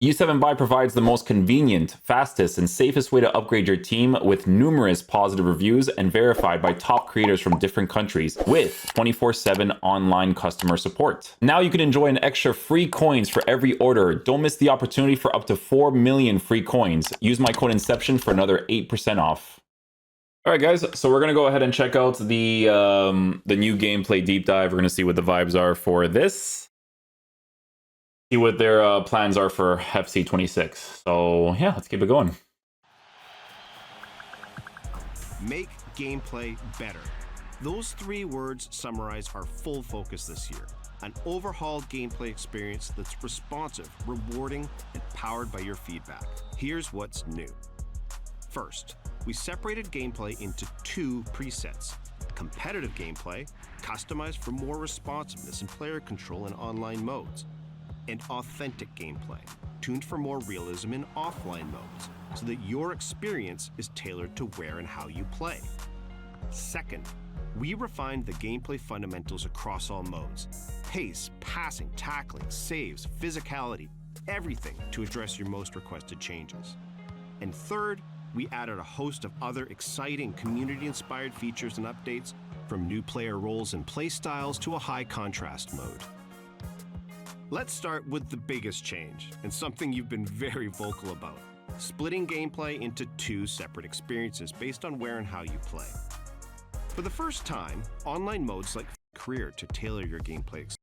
U7Buy provides the most convenient, fastest, and safest way to upgrade your team with numerous positive reviews and verified by top creators from different countries with 24/7 online customer support. Now you can enjoy an extra free coins for every order. Don't miss the opportunity for up to 4 million free coins. Use my code Inception for another 8% off. All right, guys, so we're gonna go ahead and check out the new gameplay deep dive. We're gonna see what the vibes are for this. See what their plans are for FC26. So yeah, let's keep it going. Make gameplay better. Those 3 words summarize our full focus this year. An overhauled gameplay experience that's responsive, rewarding, and powered by your feedback. Here's what's new. First, we separated gameplay into 2 presets. Competitive gameplay, customized for more responsiveness and player control in online modes. And authentic gameplay, tuned for more realism in offline modes, so that your experience is tailored to where and how you play. Second, we refined the gameplay fundamentals across all modes. Pace, passing, tackling, saves, physicality, everything to address your most requested changes. And third, we added a host of other exciting community-inspired features and updates, from new player roles and playstyles to a high contrast mode. Let's start with the biggest change, and something you've been very vocal about: splitting gameplay into 2 separate experiences based on where and how you play. For the first time, online modes like Career to tailor your gameplay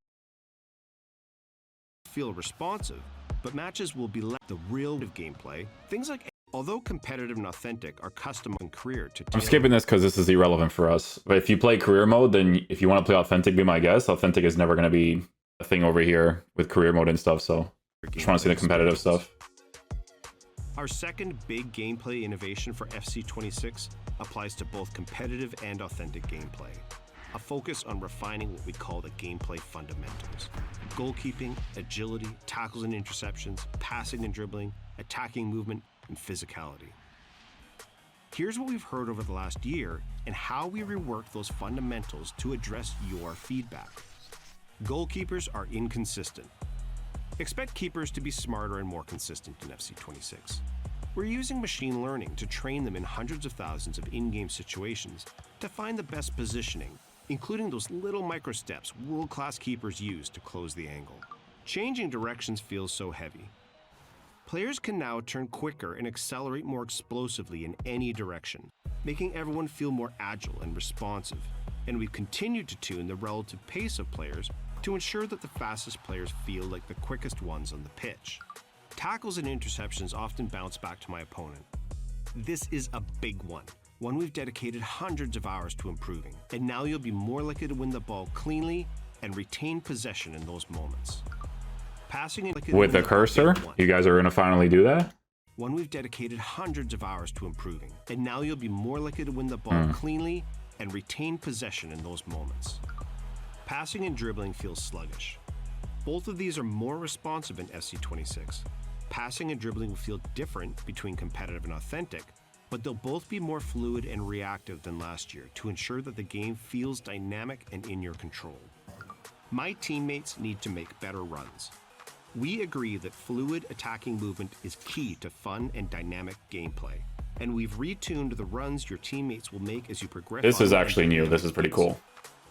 feel responsive, but matches will be the real gameplay. Things like, although competitive and authentic, are custom in Career to tailor. I'm skipping this because this is irrelevant for us. But if you play career mode, then if you want to play authentic, be my guest. Authentic is never going to be a thing over here with career mode and stuff, so just want to see the competitive stuff. Our second big gameplay innovation for FC26 applies to both competitive and authentic gameplay. A focus on refining what we call the gameplay fundamentals: goalkeeping, agility, tackles and interceptions, passing and dribbling, attacking movement, and physicality. Here's what we've heard over the last year and how we rework those fundamentals to address your feedback. Goalkeepers are inconsistent. Expect keepers to be smarter and more consistent in FC26. We're using machine learning to train them in hundreds of thousands of in-game situations to find the best positioning, including those little micro steps world-class keepers use to close the angle. Changing directions feels so heavy. Players can now turn quicker and accelerate more explosively in any direction, making everyone feel more agile and responsive. And we've continued to tune the relative pace of players to ensure that the fastest players feel like the quickest ones on the pitch. Tackles and interceptions often bounce back to my opponent. This is a big one we've dedicated hundreds of hours to improving, and now you'll be more likely to win the ball cleanly and retain possession in those moments. Passing with the cursor, you guys are going to finally do that? One we've dedicated hundreds of hours to improving, and now you'll be more likely to win the ball cleanly and retain possession in those moments. Passing and dribbling feels sluggish. Both of these are more responsive in FC26. Passing and dribbling will feel different between competitive and authentic, but they'll both be more fluid and reactive than last year to ensure that the game feels dynamic and in your control. My teammates need to make better runs. We agree that fluid attacking movement is key to fun and dynamic gameplay, and we've retuned the runs your teammates will make as you progress. This is actually new. This is pretty cool.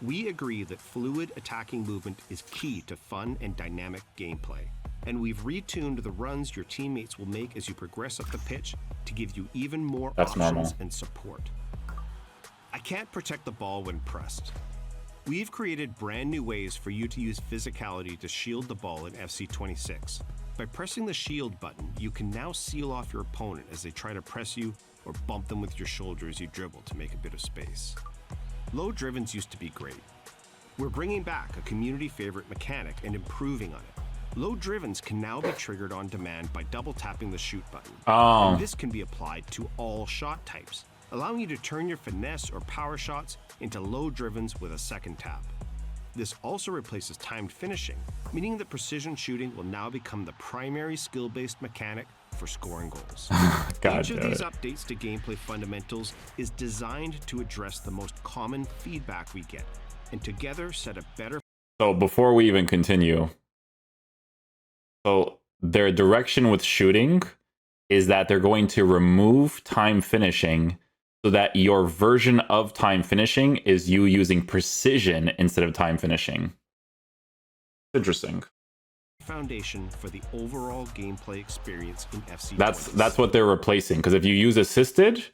We agree that fluid attacking movement is key to fun and dynamic gameplay, and we've retuned the runs your teammates will make as you progress up the pitch to give you even more options and support. I can't protect the ball when pressed. We've created brand new ways for you to use physicality to shield the ball in FC26. By pressing the shield button, you can now seal off your opponent as they try to press you or bump them with your shoulder as you dribble to make a bit of space. Low drivens used to be great. We're bringing back a community favorite mechanic and improving on it. Low drivens can now be triggered on demand by double tapping the shoot button. And this can be applied to all shot types, allowing you to turn your finesse or power shots into low drivens with a second tap. This also replaces timed finishing, meaning that precision shooting will now become the primary skill-based mechanic for scoring goals. Each of these updates to gameplay fundamentals is designed to address the most common feedback we get, and together set a better... So before we even continue, so their direction with shooting is that they're going to remove time finishing so that your version of time finishing is you using precision instead of time finishing. Interesting. Foundation for the overall gameplay experience in FC. That's what they're replacing, because if you use assisted,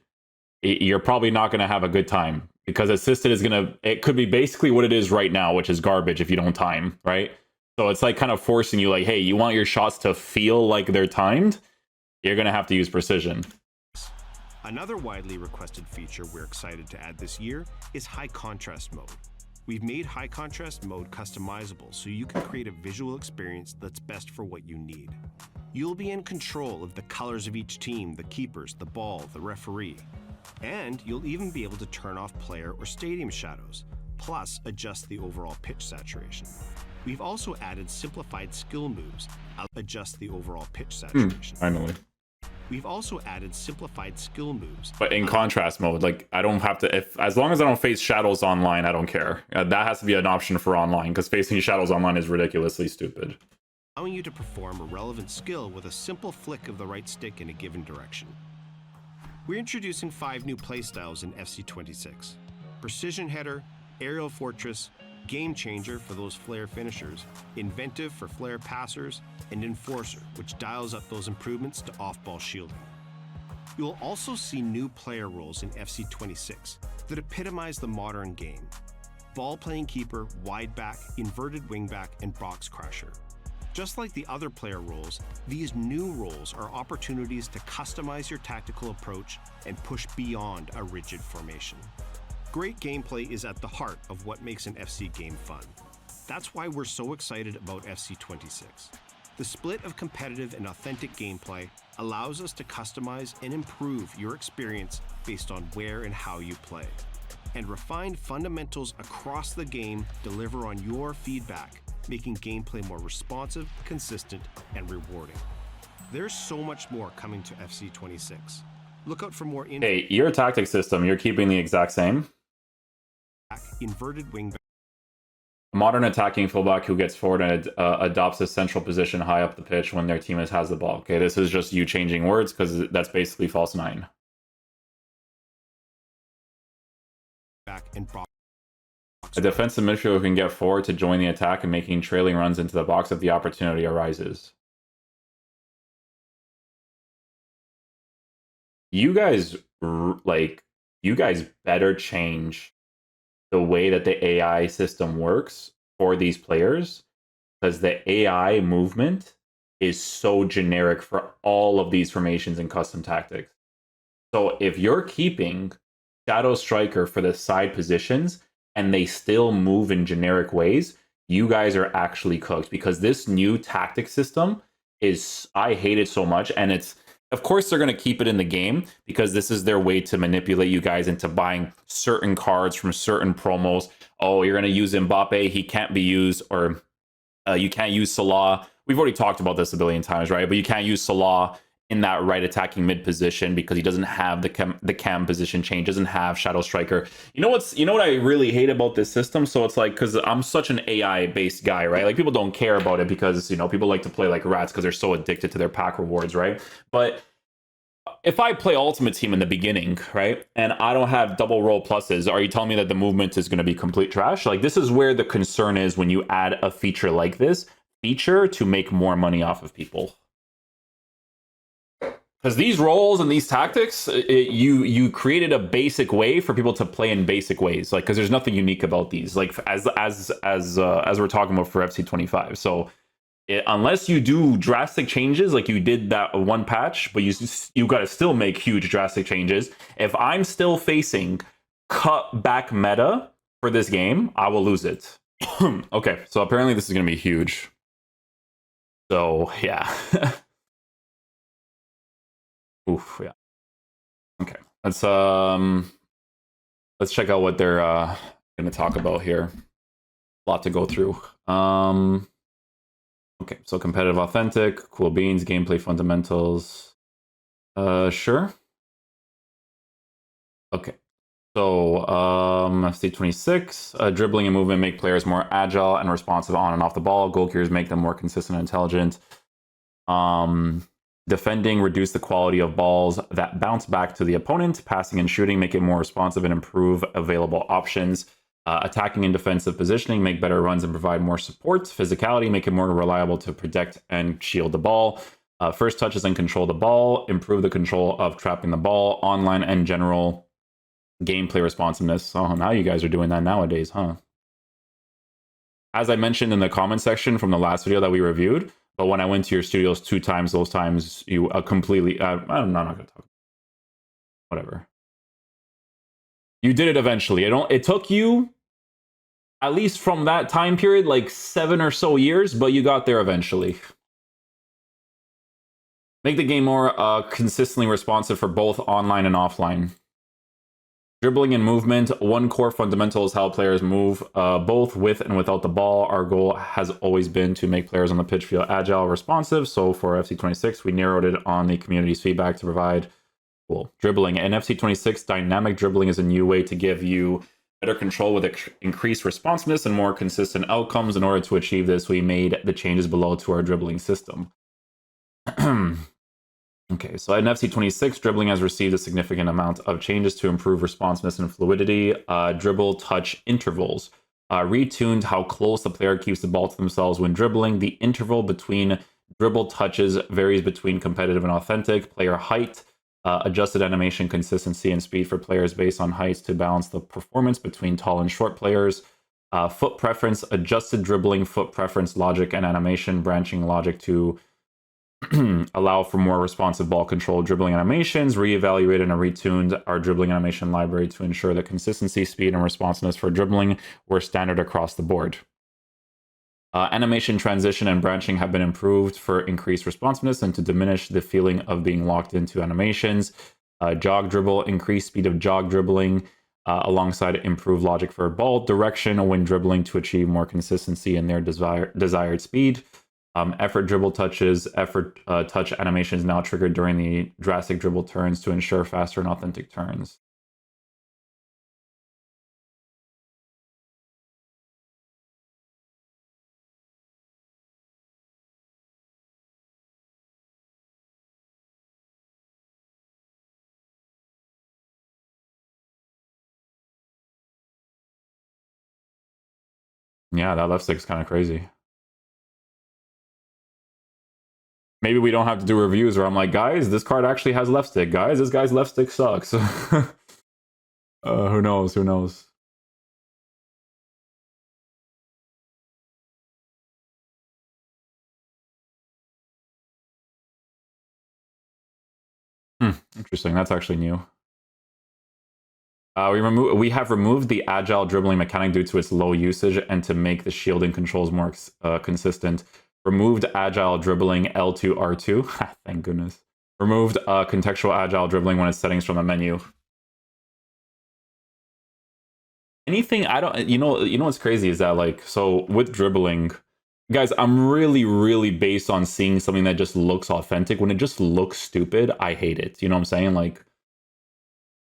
you're probably not going to have a good time, because assisted is going to, it could be basically what it is right now, which is garbage if you don't time, right? So it's like kind of forcing you, like, hey, you want your shots to feel like they're timed, you're going to have to use precision. Another widely requested feature we're excited to add this year is high contrast mode. We've made high contrast mode customizable so you can create a visual experience that's best for what you need. You'll be in control of the colors of each team, the keepers, the ball, the referee. And you'll even be able to turn off player or stadium shadows, plus adjust the overall pitch saturation. We've also added simplified skill moves, adjust the overall pitch saturation. Finally. We've also added simplified skill moves. But in contrast mode, like, I don't have to, as long as I don't face shadows online, I don't care. That has to be an option for online, because facing shadows online is ridiculously stupid. Allowing you to perform a relevant skill with a simple flick of the right stick in a given direction. We're introducing 5 new playstyles in FC26. Precision Header, Aerial Fortress, Game Changer for those flare finishers, Inventive for flare passers, and Enforcer, which dials up those improvements to off-ball shielding. You will also see new player roles in FC26 that epitomize the modern game: ball-playing keeper, wide back, inverted wingback, and box crasher. Just like the other player roles, these new roles are opportunities to customize your tactical approach and push beyond a rigid formation. Great gameplay is at the heart of what makes an FC game fun. That's why we're so excited about FC26. The split of competitive and authentic gameplay allows us to customize and improve your experience based on where and how you play. And refined fundamentals across the game deliver on your feedback, making gameplay more responsive, consistent, and rewarding. There's so much more coming to FC26. Look out for more info. Hey, your tactic system, you're keeping the exact same? Inverted wingback. Modern attacking fullback who gets forward and adopts a central position high up the pitch when their team has the ball. Okay, this is just you changing words, because that's basically false 9. And a defensive midfielder who can get forward to join the attack and making trailing runs into the box if the opportunity arises. You guys, you guys better change the way that the AI system works for these players, because the AI movement is so generic for all of these formations and custom tactics. So if you're keeping Shadow Striker for the side positions and they still move in generic ways, you guys are actually cooked, because this new tactic system is, I hate it so much. And it's, of course, they're going to keep it in the game because this is their way to manipulate you guys into buying certain cards from certain promos. Oh, you're going to use Mbappe, he can't be used, or you can't use Salah. We've already talked about this a billion times, right? But you can't use Salah in that right attacking mid position because he doesn't have the cam position change, doesn't have Shadow Striker. You know what I really hate about this system? So it's like, because I'm such an AI based guy, right? Like, people don't care about it because, you know, people like to play like rats because they're so addicted to their pack rewards, right? But if I play Ultimate Team in the beginning, right, and I don't have double roll pluses, are you telling me that the movement is going to be complete trash? Like, this is where the concern is when you add a feature like this feature to make more money off of people. Because these roles and these tactics, you created a basic way for people to play in basic ways. Like, because there's nothing unique about these. Like, as we're talking about for FC25. So unless you do drastic changes, like you did that one patch, but you got to still make huge drastic changes. If I'm still facing cut back meta for this game, I will lose it. Okay, so apparently this is going to be huge. So yeah. Oof, yeah. Okay, let's check out what they're going to talk about here. A lot to go through. Okay, so competitive, authentic, cool beans, gameplay fundamentals. Sure. Okay, so FC26, dribbling and movement make players more agile and responsive on and off the ball. Goalkeepers make them more consistent and intelligent. Defending, reduce the quality of balls that bounce back to the opponent. Passing and shooting, make it more responsive and improve available options. Attacking and defensive positioning, make better runs and provide more support. Physicality, make it more reliable to protect and shield the ball. First touches and control the ball, improve the control of trapping the ball. Online and general gameplay responsiveness. Oh, now you guys are doing that nowadays, huh? As I mentioned in the comment section from the last video that we reviewed, but when I went to your studios 2 times, those times you completely, I'm not going to talk. Whatever. You did it eventually. It took you, at least from that time period, like 7 or so years, but you got there eventually. Make the game more consistently responsive for both online and offline. Dribbling and movement. One core fundamental is how players move, both with and without the ball. Our goal has always been to make players on the pitch feel agile, responsive. So for FC26, we narrowed it on the community's feedback to provide dribbling. And FC26, dynamic dribbling is a new way to give you better control with increased responsiveness and more consistent outcomes. In order to achieve this, we made the changes below to our dribbling system. Okay, so in FC26, dribbling has received a significant amount of changes to improve responsiveness and fluidity. Dribble touch intervals. Retuned how close the player keeps the ball to themselves when dribbling. The interval between dribble touches varies between competitive and authentic. Player height. Adjusted animation consistency and speed for players based on heights to balance the performance between tall and short players. Foot preference. Adjusted dribbling, foot preference, logic, and animation. Branching logic to allow for more responsive ball control. Dribbling animations, reevaluated and retuned our dribbling animation library to ensure that consistency, speed, and responsiveness for dribbling were standard across the board. Animation, transition, and branching have been improved for increased responsiveness and to diminish the feeling of being locked into animations. Jog dribble, increased speed of jog dribbling, alongside improved logic for ball direction when dribbling to achieve more consistency in their desired speed. Effort dribble touches, effort touch animations now triggered during the drastic dribble turns to ensure faster and authentic turns. Yeah, that left stick's kind of crazy. Maybe we don't have to do reviews where I'm like, guys, this card actually has left stick. Guys, this guy's left stick sucks. Who knows? Who knows? Interesting. That's actually new. We have removed the agile dribbling mechanic due to its low usage and to make the shielding controls more consistent. Removed agile dribbling L2 R2. Thank goodness. Removed contextual agile dribbling when it's settings from the menu. Anything I don't, you know what's crazy is that, like, so with dribbling, guys, I'm really based on seeing something that just looks authentic. When it just looks stupid, I hate it. You know what I'm saying? Like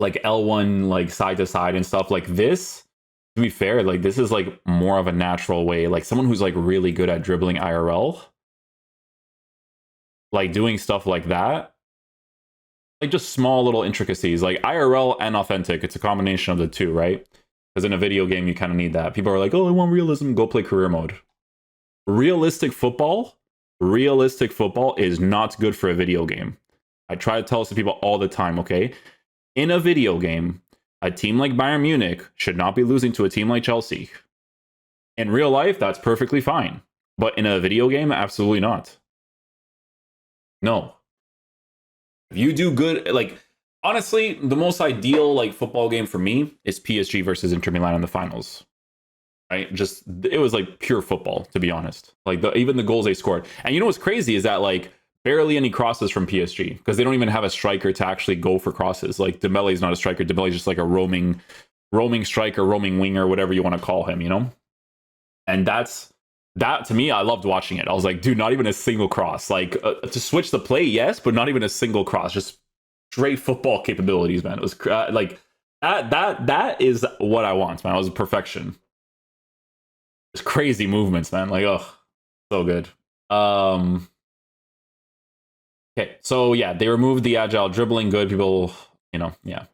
L1, like side to side and stuff like this. To be fair, like this is like more of a natural way. Like someone who's like really good at dribbling IRL, like doing stuff like that, like just small little intricacies, like IRL and authentic. It's a combination of the two, right? Because in a video game, you kind of need that. People are like, oh, I want realism. Go play career mode. Realistic football is not good for a video game. I try to tell this to people all the time, okay? In a video game, a team like Bayern Munich should not be losing to a team like Chelsea. In real life, that's perfectly fine. But in a video game, absolutely not. No. If you do good, like, honestly, the most ideal like football game for me is PSG versus Inter Milan in the finals. Right? Just, it was like pure football, to be honest. Like, even the goals they scored. And you know what's crazy is that, like, barely any crosses from PSG, because they don't even have a striker to actually go for crosses. Like, Dembele's not a striker. Dembele's just like a roaming striker, roaming winger, whatever you want to call him, you know? And that to me, I loved watching it. I was like, dude, not even a single cross. Like, to switch the play, yes, but not even a single cross. Just straight football capabilities, man. It was like that is what I want, man. It was perfection. It's crazy movements, man. Like, oh, so good. Okay, so yeah, they removed the agile dribbling. Good people, yeah.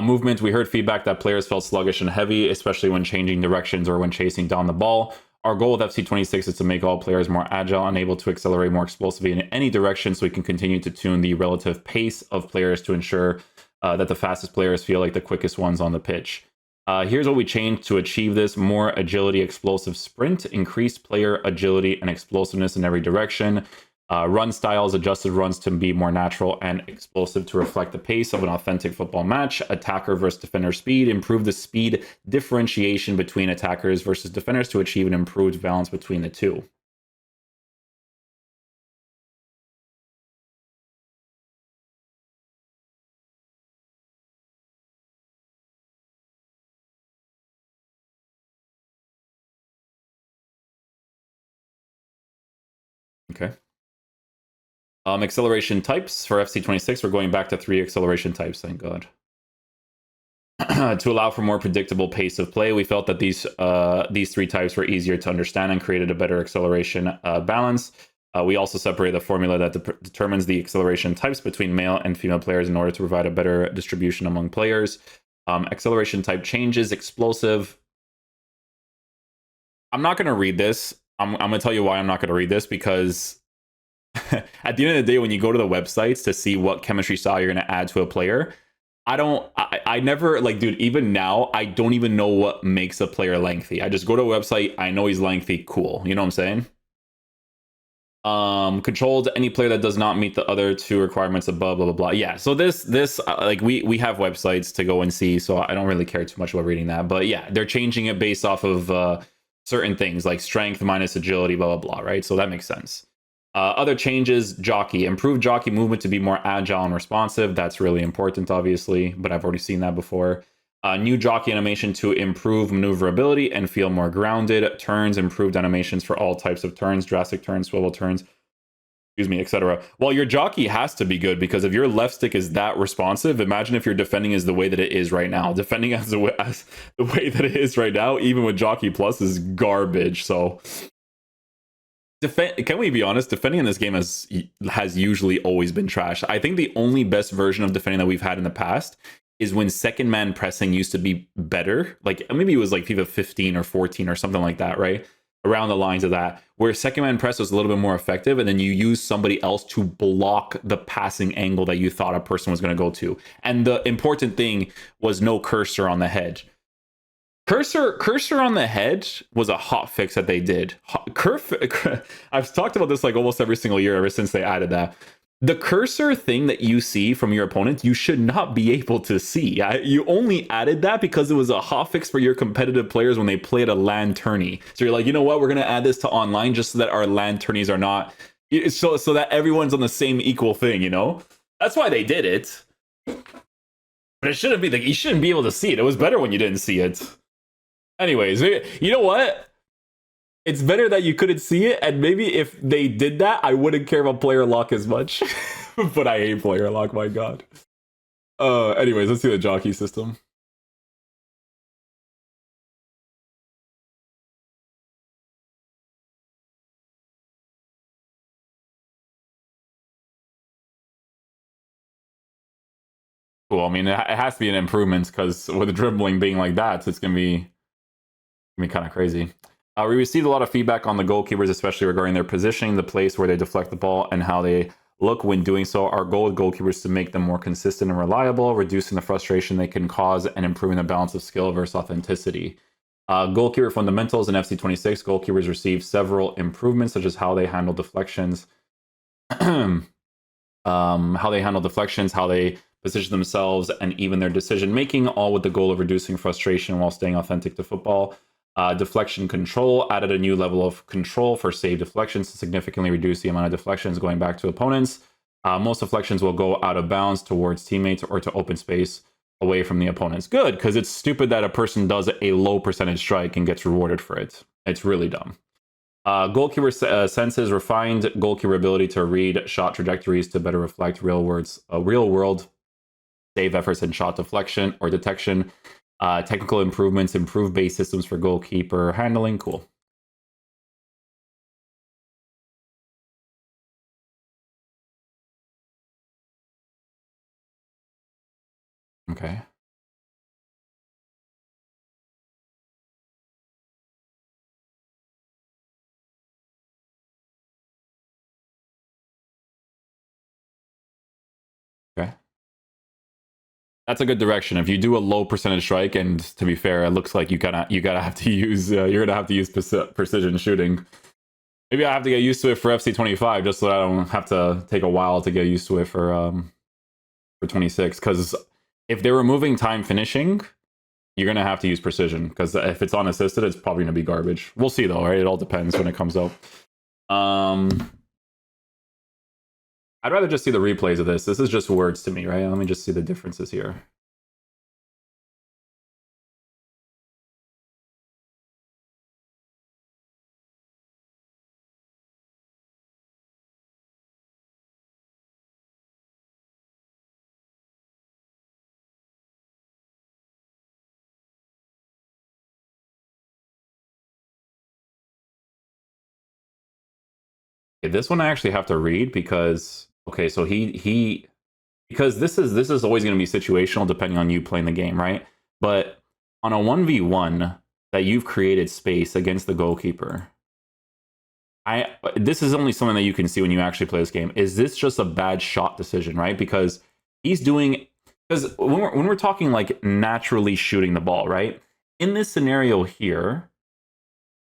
Movement, we heard feedback that players felt sluggish and heavy, especially when changing directions or when chasing down the ball. Our goal with FC26 is to make all players more agile and able to accelerate more explosively in any direction so we can continue to tune the relative pace of players to ensure that the fastest players feel like the quickest ones on the pitch. Here's what we changed to achieve this: more agility, explosive sprint, increased player agility and explosiveness in every direction. Run styles, adjusted runs to be more natural and explosive to reflect the pace of an authentic football match. Attacker versus defender speed, improve the speed differentiation between attackers versus defenders to achieve an improved balance between the two. Okay. Acceleration types for FC26, we're going back to 3 acceleration types, thank God. To allow for more predictable pace of play, we felt that these 3 types were easier to understand and created a better acceleration balance. We also separated the formula that determines the acceleration types between male and female players in order to provide a better distribution among players. Acceleration type changes, explosive. I'm not going to read this. I'm going to tell you why I'm not going to read this, because at the end of the day, when you go to the websites to see what chemistry style you're going to add to a player, I never, like, dude, even now, I don't even know what makes a player lengthy. I just go to a website, I know he's lengthy, cool. You know what I'm saying? Controlled any player that does not meet the other 2 requirements above, blah, blah, blah. Yeah, so this like, we have websites to go and see, so I don't really care too much about reading that. But yeah, they're changing it based off of certain things, like strength minus agility, blah, blah, blah, right? So that makes sense. Other changes, jockey. Improved jockey movement to be more agile and responsive. That's really important, obviously, but I've already seen that before. New jockey animation to improve maneuverability and feel more grounded. Turns, improved animations for all types of turns, drastic turns, swivel turns, excuse me, etc. Well, your jockey has to be good, because if your left stick is that responsive, imagine if your defending is the way that it is right now. Defending as the way that it is right now, even with jockey plus, is garbage. So can we be honest? Defending in this game has usually always been trash. I think the only best version of defending that we've had in the past is when second man pressing used to be better. Like, maybe it was like FIFA 15 or 14 or something like that, right? Around the lines of that, where second man press was a little bit more effective, and then you use somebody else to block the passing angle that you thought a person was going to go to. And the important thing was no cursor on the hedge. Cursor on the hedge was a hot fix that they did. I've talked about this like almost every single year ever since they added that. The cursor thing that you see from your opponent, you should not be able to see. You only added that because it was a hot fix for your competitive players when they played a LAN tourney. So you're like, you know what? We're going to add this to online just so that our LAN tourneys are not... So that everyone's on the same equal thing, you know? That's why they did it. But it shouldn't be like, you shouldn't be able to see it. It was better when you didn't see it. Anyways, you know what? It's better that you couldn't see it, and maybe if they did that, I wouldn't care about player lock as much. But I hate player lock, my god. Anyways, let's see the jockey system. Cool. I mean, it has to be an improvement, because with the dribbling being like that, it's gonna be kind of crazy. We received a lot of feedback on the goalkeepers, especially regarding their positioning, the place where they deflect the ball, and how they look when doing so. Our goal with goalkeepers is to make them more consistent and reliable, reducing the frustration they can cause and improving the balance of skill versus authenticity. Goalkeeper fundamentals in FC26, goalkeepers receive several improvements, such as how they handle deflections, how they position themselves, and even their decision making, all with the goal of reducing frustration while staying authentic to football. Deflection control, added a new level of control for save deflections to significantly reduce the amount of deflections going back to opponents. Most deflections will go out of bounds towards teammates or to open space away from the opponents. Good, because it's stupid that a person does a low percentage strike and gets rewarded for it. It's really dumb. Goalkeeper senses, refined goalkeeper ability to read shot trajectories to better reflect real world save efforts and shot deflection or detection. Technical improvements, improved base systems for goalkeeper handling. Cool. Okay. Okay. That's a good direction. If you do a low percentage strike, and to be fair, it looks like you gotta have to use you're gonna have to use precision shooting. Maybe I have to get used to it for FC25 just so I don't have to take a while to get used to it for 26. Because if they're removing time finishing, you're gonna have to use precision. Because if it's unassisted, it's probably gonna be garbage. We'll see though, right? It all depends when it comes out. I'd rather just see the replays of this. This is just words to me, right? Let me just see the differences here. Okay, this one I actually have to read because okay, so he because this is always going to be situational depending on you playing the game, right? But on a 1v1 that you've created space against the goalkeeper, I this is only something that you can see when you actually play this game. Is this just a bad shot decision, right? Because he's doing because when we're talking like naturally shooting the ball, right? In this scenario here,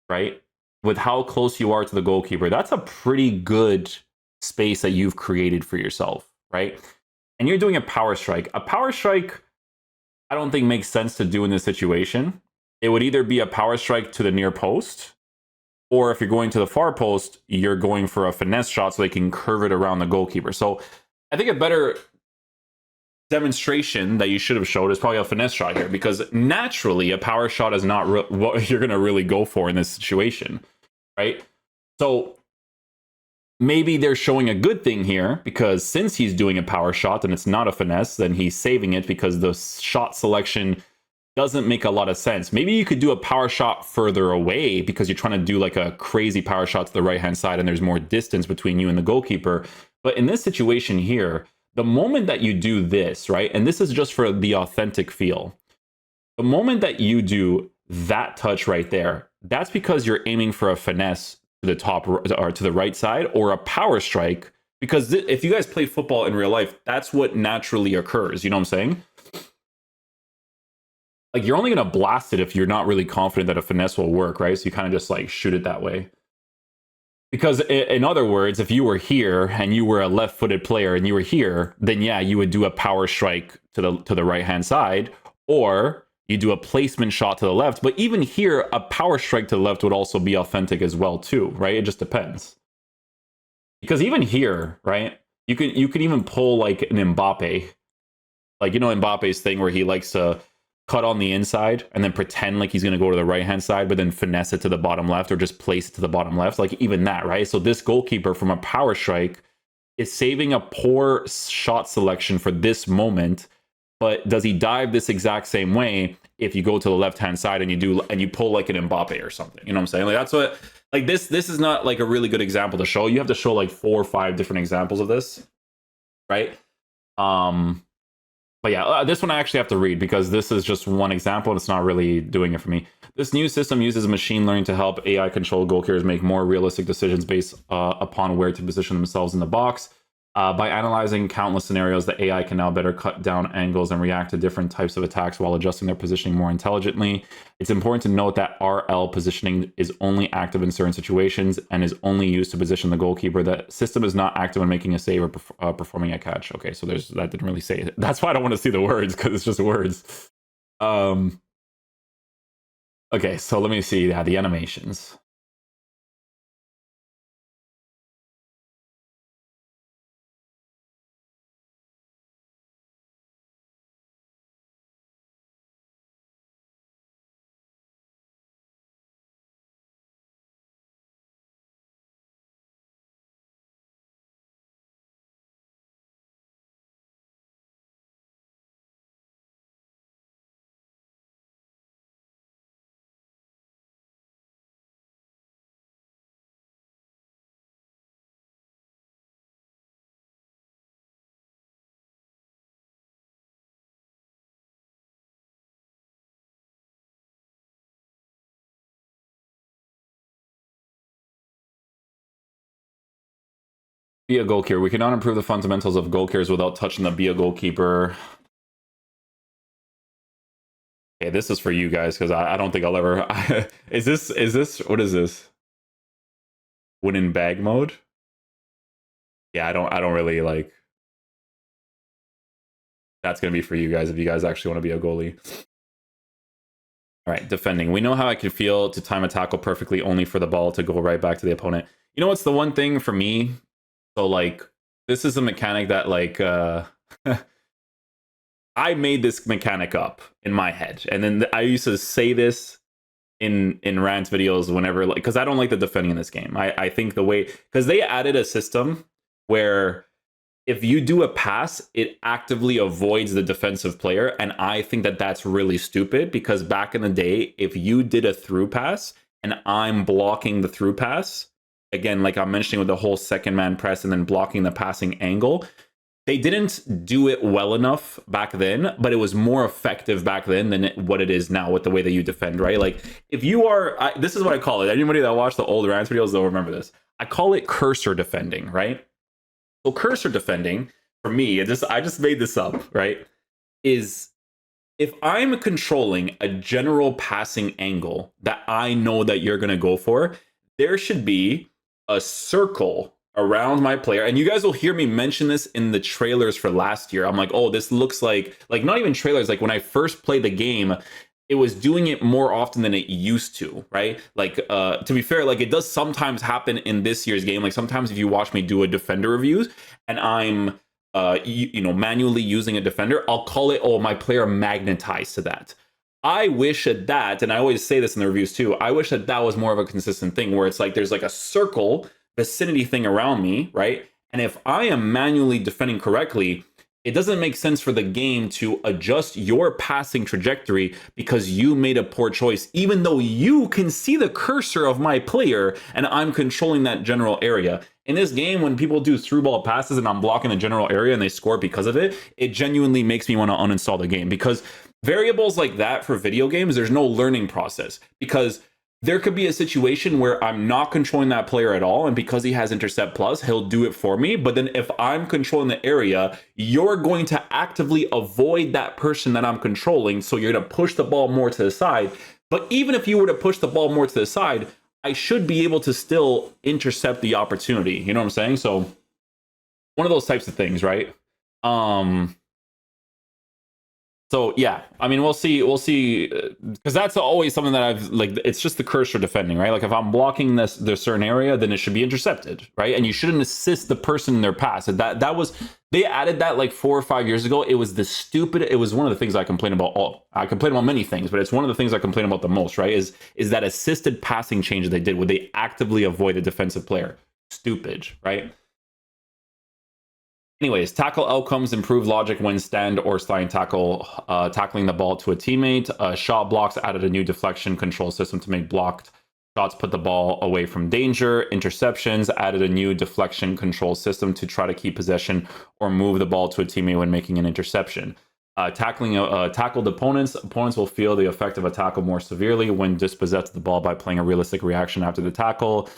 right? With how close you are to the goalkeeper, that's a pretty good space that you've created for yourself, right? And you're doing a power strike. A power strike, I don't think makes sense to do in this situation. It would either be a power strike to the near post, or if you're going to the far post, you're going for a finesse shot so they can curve it around the goalkeeper. So I think a better demonstration that you should have showed is probably a finesse shot here, because naturally a power shot is not what you're going to really go for in this situation, right? So maybe they're showing a good thing here because since he's doing a power shot and it's not a finesse, then he's saving it because the shot selection doesn't make a lot of sense. Maybe you could do a power shot further away because you're trying to do like a crazy power shot to the right hand side and there's more distance between you and the goalkeeper. But in this situation here, the moment that you do this, right, and this is just for the authentic feel, the moment that you do that touch right there, that's because you're aiming for a finesse to the top or to the right side, or a power strike. Because if you guys play football in real life, that's what naturally occurs. You know what I'm saying? Like you're only going to blast it if you're not really confident that a finesse will work, right? So you kind of just like shoot it that way. Because in other words, if you were here and you were a left-footed player and you were here, then yeah, you would do a power strike to the right-hand side, or you do a placement shot to the left. But even here, a power strike to the left would also be authentic as well too, right? It just depends. Because even here, right, you can even pull like an Mbappe, like you know Mbappe's thing where he likes to cut on the inside and then pretend like he's going to go to the right hand side, but then finesse it to the bottom left or just place it to the bottom left. Like even that, right? So this goalkeeper from a power strike is saving a poor shot selection for this moment. But does he dive this exact same way if you go to the left hand side and you pull like an Mbappe or something? You know what I'm saying? Like that's what like this is not like a really good example to show. You have to show like 4 or 5 different examples of this, right? But yeah, this one I actually have to read because this is just one example and it's not really doing it for me. This new system uses machine learning to help AI controlled goalkeepers make more realistic decisions based upon where to position themselves in the box. By analyzing countless scenarios, the AI can now better cut down angles and react to different types of attacks while adjusting their positioning more intelligently. It's important to note that RL positioning is only active in certain situations and is only used to position the goalkeeper. The system is not active when making a save or performing a catch. Okay, so that didn't really say it. That's why I don't want to see the words, because it's just words. Okay, so let me see the animations. Be a goalkeeper. We cannot improve the fundamentals of goalkeepers without touching the be a goalkeeper. Okay, this is for you guys because I don't think I'll ever. Is this what is this? Win in bag mode? Yeah, I don't really like. That's gonna be for you guys if you guys actually want to be a goalie. All right, defending. We know how I can feel to time a tackle perfectly, only for the ball to go right back to the opponent. You know what's the one thing for me? So like, this is a mechanic that like. I made this mechanic up in my head, and then I used to say this in rant videos whenever, like, because I don't like the defending in this game. I think the way, because they added a system where if you do a pass, it actively avoids the defensive player, and I think that that's really stupid, because back in the day, if you did a through pass and I'm blocking the through pass, again, like I'm mentioning with the whole second man press and then blocking the passing angle, they didn't do it well enough back then, but it was more effective back then than what it is now with the way that you defend, right? Like, if you are, this is what I call it. Anybody that watched the old rants videos, they'll remember this. I call it cursor defending, right? So cursor defending, for me, I just made this up, right? Is if I'm controlling a general passing angle that I know that you're going to go for, there should be a circle around my player, and you guys will hear me mention this in the trailers for last year. I'm like, oh, this looks like not even trailers, like when I first played the game, it was doing it more often than it used to, right? Like, to be fair, like it does sometimes happen in this year's game. Like sometimes if you watch me do a defender reviews and I'm manually using a defender, I'll call it, oh, my player magnetized to that. I wish that, and I always say this in the reviews too, I wish that was more of a consistent thing where it's like there's like a circle vicinity thing around me, right? And if I am manually defending correctly, it doesn't make sense for the game to adjust your passing trajectory because you made a poor choice, even though you can see the cursor of my player and I'm controlling that general area. In this game, when people do through ball passes and I'm blocking the general area and they score because of it, it genuinely makes me want to uninstall the game, because variables like that for video games, there's no learning process, because there could be a situation where I'm not controlling that player at all, and because he has intercept plus, he'll do it for me. But then if I'm controlling the area, you're going to actively avoid that person that I'm controlling, so you're going to push the ball more to the side. But even if you were to push the ball more to the side, I should be able to still intercept the opportunity. You know what I'm saying? So one of those types of things, right? So yeah, I mean, we'll see, because that's always something that I've like. It's just the cursor defending, right? Like if I'm blocking this certain area, then it should be intercepted, right? And you shouldn't assist the person in their pass. That was, they added that like 4 or 5 years ago. It was it was one of the things I complain about. I complain about many things, but it's one of the things I complain about the most, right? Is that assisted passing change that they did, where they actively avoid a defensive player. Stupid, right? Anyways, tackle outcomes improve logic when stand or sliding tackling the ball to a teammate. Shot blocks added a new deflection control system to make blocked shots put the ball away from danger. Interceptions added a new deflection control system to try to keep possession or move the ball to a teammate when making an interception. Tackled opponents will feel the effect of a tackle more severely when dispossessed of the ball by playing a realistic reaction after the tackle,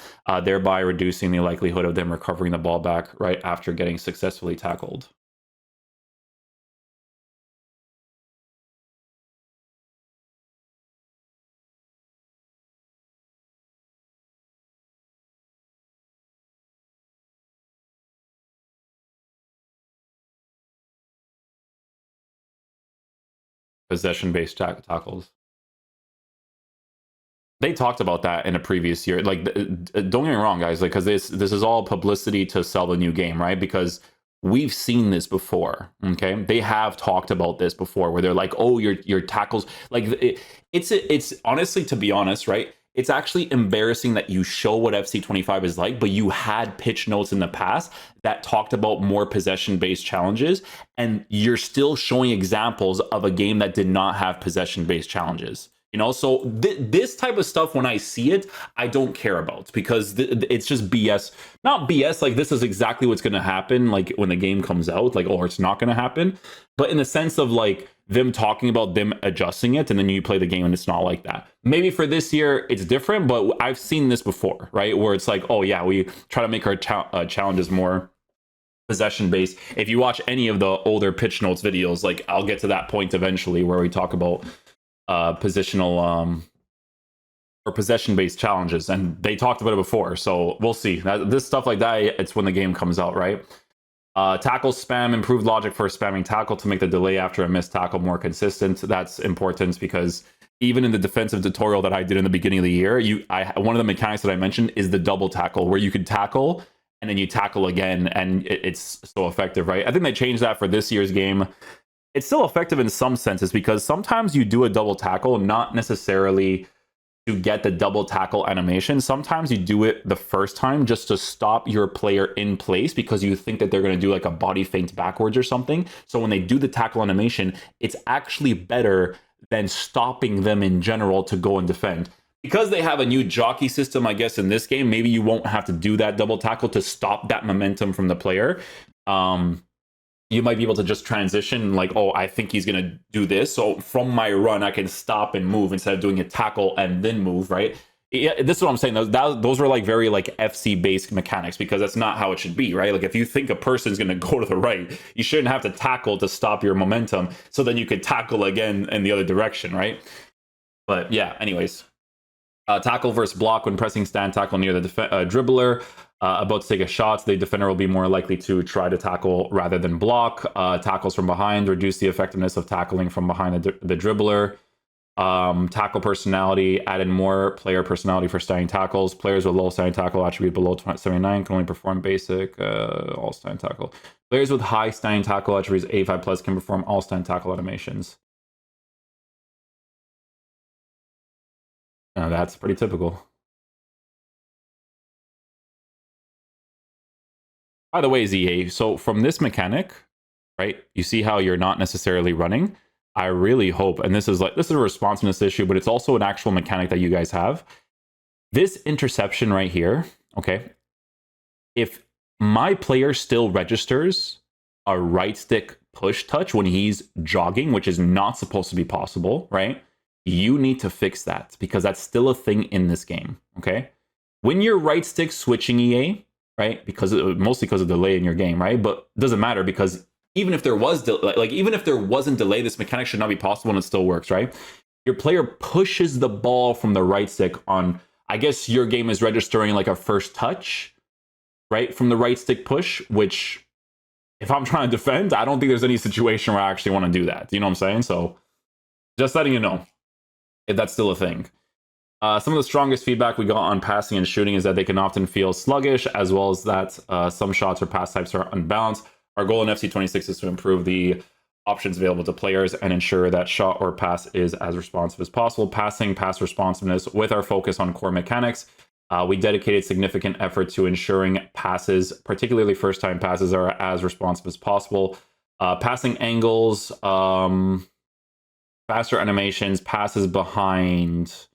thereby reducing the likelihood of them recovering the ball back right after getting successfully tackled. Possession-based tackles. They talked about that in a previous year. Like, don't get me wrong, guys. Like, because this is all publicity to sell the new game, right? Because we've seen this before. Okay, they have talked about this before, where they're like, "Oh, your tackles." Like, it's honestly, to be honest, right? It's actually embarrassing that you show what FC25 is like, but you had pitch notes in the past that talked about more possession-based challenges, and you're still showing examples of a game that did not have possession-based challenges. You know, so this type of stuff, when I see it, I don't care about, because it's just BS. Not BS, like this is exactly what's going to happen, like when the game comes out, like, or it's not going to happen. But in the sense of like them talking about them adjusting it, and then you play the game and it's not like that. Maybe for this year it's different, but I've seen this before, right? Where it's like, oh yeah, we try to make our challenges more possession based. If you watch any of the older pitch notes videos, like I'll get to that point eventually where we talk about positional or possession based challenges, and they talked about it before. So we'll see. This stuff like that, it's when the game comes out, right? Tackle spam, improved logic for spamming tackle to make the delay after a missed tackle more consistent. That's important because even in the defensive tutorial that I did in the beginning of the year, one of the mechanics that I mentioned is the double tackle, where you could tackle and then you tackle again, and it's so effective, right? I think they changed that for this year's game. It's still effective in some senses because sometimes you do a double tackle, not necessarily to get the double tackle animation. Sometimes you do it the first time just to stop your player in place because you think that they're going to do like a body feint backwards or something. So when they do the tackle animation, it's actually better than stopping them in general to go and defend. Because they have a new jockey system, I guess, in this game, maybe you won't have to do that double tackle to stop that momentum from the player. You might be able to just transition like, oh, I think he's going to do this. So from my run, I can stop and move instead of doing a tackle and then move, right? Yeah, this is what I'm saying. Those were like very like FC-based mechanics because that's not how it should be, right? Like if you think a person's going to go to the right, you shouldn't have to tackle to stop your momentum. So then you could tackle again in the other direction, right? But yeah, anyways. Tackle versus block when pressing stand tackle near the dribbler. About to take a shot, the defender will be more likely to try to tackle rather than block. Tackles from behind reduce the effectiveness of tackling from behind the dribbler. Tackle personality, add in more player personality for standing tackles. Players with low standing tackle attribute below 79 can only perform basic all standing tackle. Players with high standing tackle attributes 85 plus can perform all standing tackle animations. That's pretty typical. By the way, ZA, so from this mechanic, right, you see how you're not necessarily running. I really hope, and this is a responsiveness issue, but it's also an actual mechanic that you guys have. This interception right here, okay, if my player still registers a right stick push touch when he's jogging, which is not supposed to be possible, right? You need to fix that because that's still a thing in this game, okay? When you're right stick switching EA, right? Mostly because of delay in your game, right? But it doesn't matter because even if there was even if there wasn't delay, this mechanic should not be possible and it still works, right? Your player pushes the ball from the right stick on, I guess your game is registering like a first touch, right? From the right stick push, which if I'm trying to defend, I don't think there's any situation where I actually want to do that. You know what I'm saying? So just letting you know if that's still a thing. Some of the strongest feedback we got on passing and shooting is that they can often feel sluggish, as well as that some shots or pass types are unbalanced. Our goal in FC26 is to improve the options available to players and ensure that shot or pass is as responsive as possible. Passing, pass responsiveness with our focus on core mechanics. We dedicated significant effort to ensuring passes, particularly first-time passes, are as responsive as possible. Passing angles, faster animations, passes behind.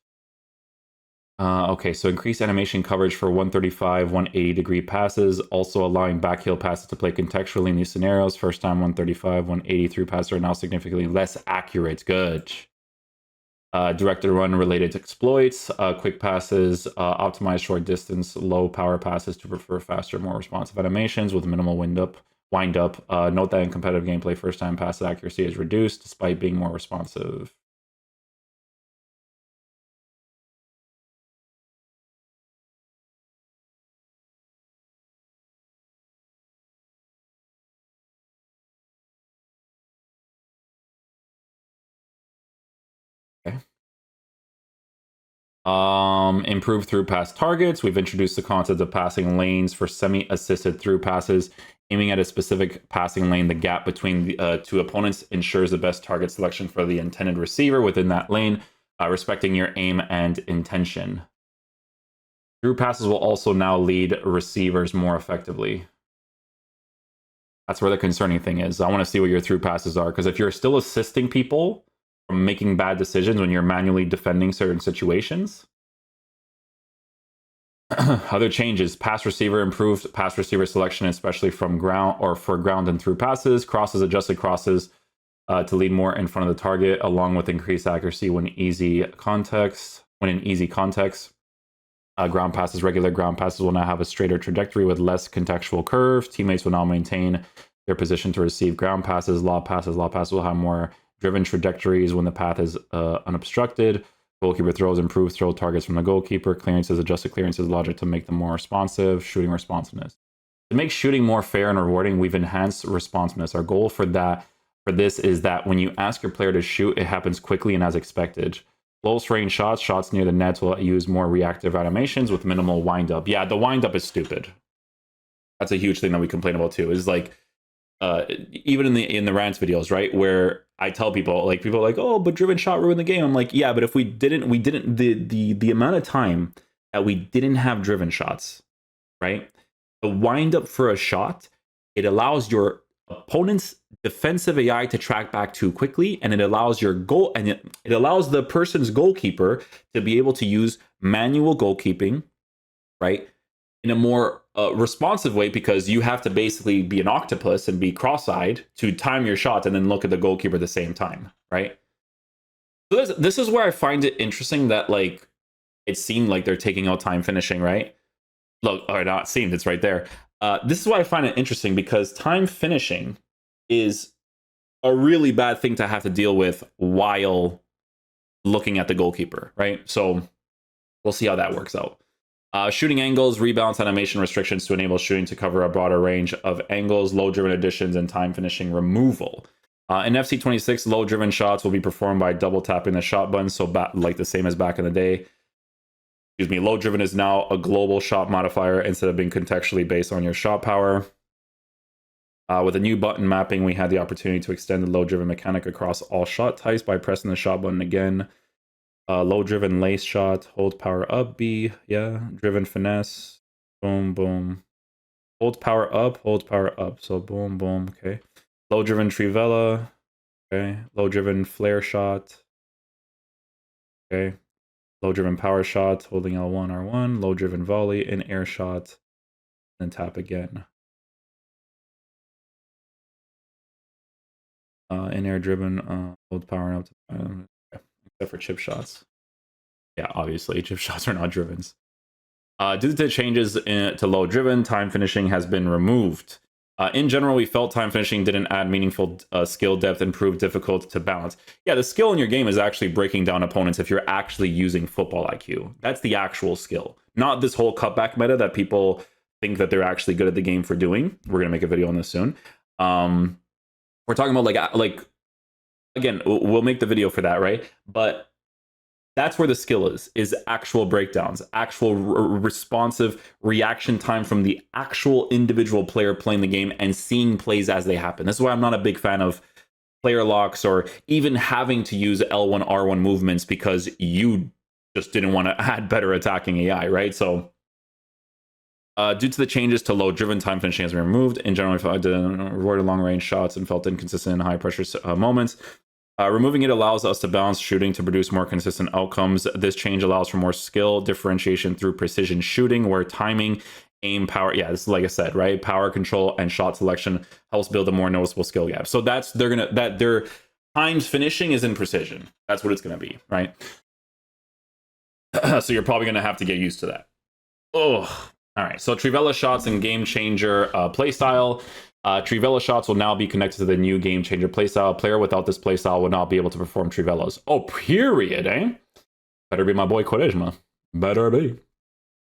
Okay, so increased animation coverage for 135, 180 degree passes, also allowing backheel passes to play contextually in these scenarios. First time 135, 180 through passes are now significantly less accurate. Good. Directed run related exploits, quick passes, optimized short distance, low power passes to prefer faster, more responsive animations with minimal wind up. Note that in competitive gameplay, first time pass accuracy is reduced despite being more responsive. Okay. Improve through pass targets. We've introduced the concept of passing lanes for semi-assisted through passes. Aiming at a specific passing lane, the gap between the two opponents ensures the best target selection for the intended receiver within that lane, respecting your aim and intention. Through passes will also now lead receivers more effectively. That's where the concerning thing is. I want to see what your through passes are, because if you're still assisting people from making bad decisions when you're manually defending certain situations. Other changes: pass receiver improved pass receiver selection, especially from ground or for ground and through passes. Crosses, adjusted crosses to lead more in front of the target, along with increased accuracy when in easy context. Ground passes, regular ground passes will now have a straighter trajectory with less contextual curve. Teammates will now maintain their position to receive ground passes. Lob passes will have more driven trajectories when the path is unobstructed. Goalkeeper throws improve throw targets from the goalkeeper. Clearances, adjusted clearances logic to make them more responsive. Shooting responsiveness. To make shooting more fair and rewarding, we've enhanced responsiveness. Our goal for this is that when you ask your player to shoot, it happens quickly and as expected. Close range shots near the nets will use more reactive animations with minimal wind up. Yeah, the wind up is stupid. That's a huge thing that we complain about too. Is like even in the rants videos, right, where I tell people, like, people are like, oh, but driven shot ruined the game. I'm like, yeah, but if we didn't the amount of time that we didn't have driven shots, right? The wind up for a shot, it allows your opponent's defensive AI to track back too quickly, and it allows your goal, and it allows the person's goalkeeper to be able to use manual goalkeeping, right, in a more responsive way, because you have to basically be an octopus and be cross-eyed to time your shot and then look at the goalkeeper at the same time, right? So this is where I find it interesting that, like, it seemed like they're taking out time finishing, right? Look, or not seemed, it's right there. This is why I find it interesting, because time finishing is a really bad thing to have to deal with while looking at the goalkeeper, right? So we'll see how that works out. Shooting angles, rebalance animation restrictions to enable shooting to cover a broader range of angles, low-driven additions, and time finishing removal. In FC26, low-driven shots will be performed by double tapping the shot button, so like the same as back in the day. Excuse me, low driven is now a global shot modifier instead of being contextually based on your shot power. With a new button mapping, we had the opportunity to extend the low driven mechanic across all shot types by pressing the shot button again. Low driven lace shot, hold power up, B, yeah. Driven finesse, boom, boom. Hold power up, so boom, boom, okay. Low driven trivela, okay. Low driven flare shot, okay. Low driven power shot, holding L1, R1. Low driven volley, in air shot, then tap again. In air driven, hold power up, except for chip shots. Yeah, obviously, chip shots are not drivens. Due to changes to low driven, time finishing has been removed. In general, we felt time finishing didn't add meaningful skill depth and proved difficult to balance. Yeah, the skill in your game is actually breaking down opponents if you're actually using football IQ. That's the actual skill, not this whole cutback meta that people think that they're actually good at the game for doing. We're going to make a video on this soon. We're talking about, like again, we'll make the video for that, right? But that's where the skill is actual breakdowns, actual responsive reaction time from the actual individual player playing the game and seeing plays as they happen. This is why I'm not a big fan of player locks or even having to use L1, R1 movements, because you just didn't want to add better attacking AI, right? So due to the changes to low driven, time finishing has been removed. In general, I avoided long range shots and felt inconsistent in high pressure moments. Removing it allows us to balance shooting to produce more consistent outcomes. This change allows for more skill differentiation through precision shooting, where timing, aim, power, yeah, this is like I said, right? Power control and shot selection helps build a more noticeable skill gap. So that's their times finishing is in precision. That's what it's gonna be, right? So you're probably gonna have to get used to that. Oh, all right. So Trivela shots and game changer playstyle. Trivela shots will now be connected to the new game changer playstyle. Player without this playstyle will not be able to perform Trivelas. Oh, period, eh? Better be my boy Quaresma. Better be.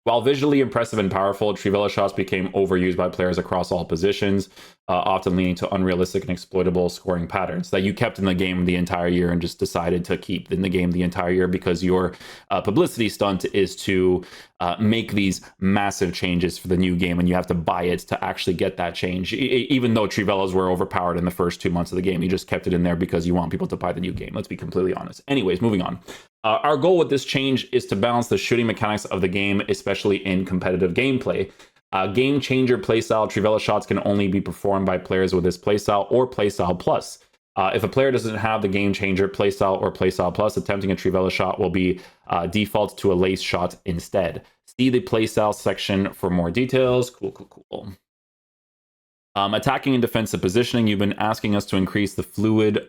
While visually impressive and powerful, Trivela shots became overused by players across all positions, often leading to unrealistic and exploitable scoring patterns that you kept in the game the entire year and just decided to keep in the game the entire year because your publicity stunt is to make these massive changes for the new game, and you have to buy it to actually get that change. Even though Trivelas were overpowered in the first 2 months of the game, you just kept it in there because you want people to buy the new game. Let's be completely honest. Anyways, moving on. Our goal with this change is to balance the shooting mechanics of the game, especially in competitive gameplay. Game changer playstyle Trivela shots can only be performed by players with this playstyle or playstyle plus. If a player doesn't have the game changer playstyle or playstyle plus, attempting a Trivela shot will be default to a lace shot instead. See the playstyle section for more details. Cool. Attacking and defensive positioning. You've been asking us to increase fluid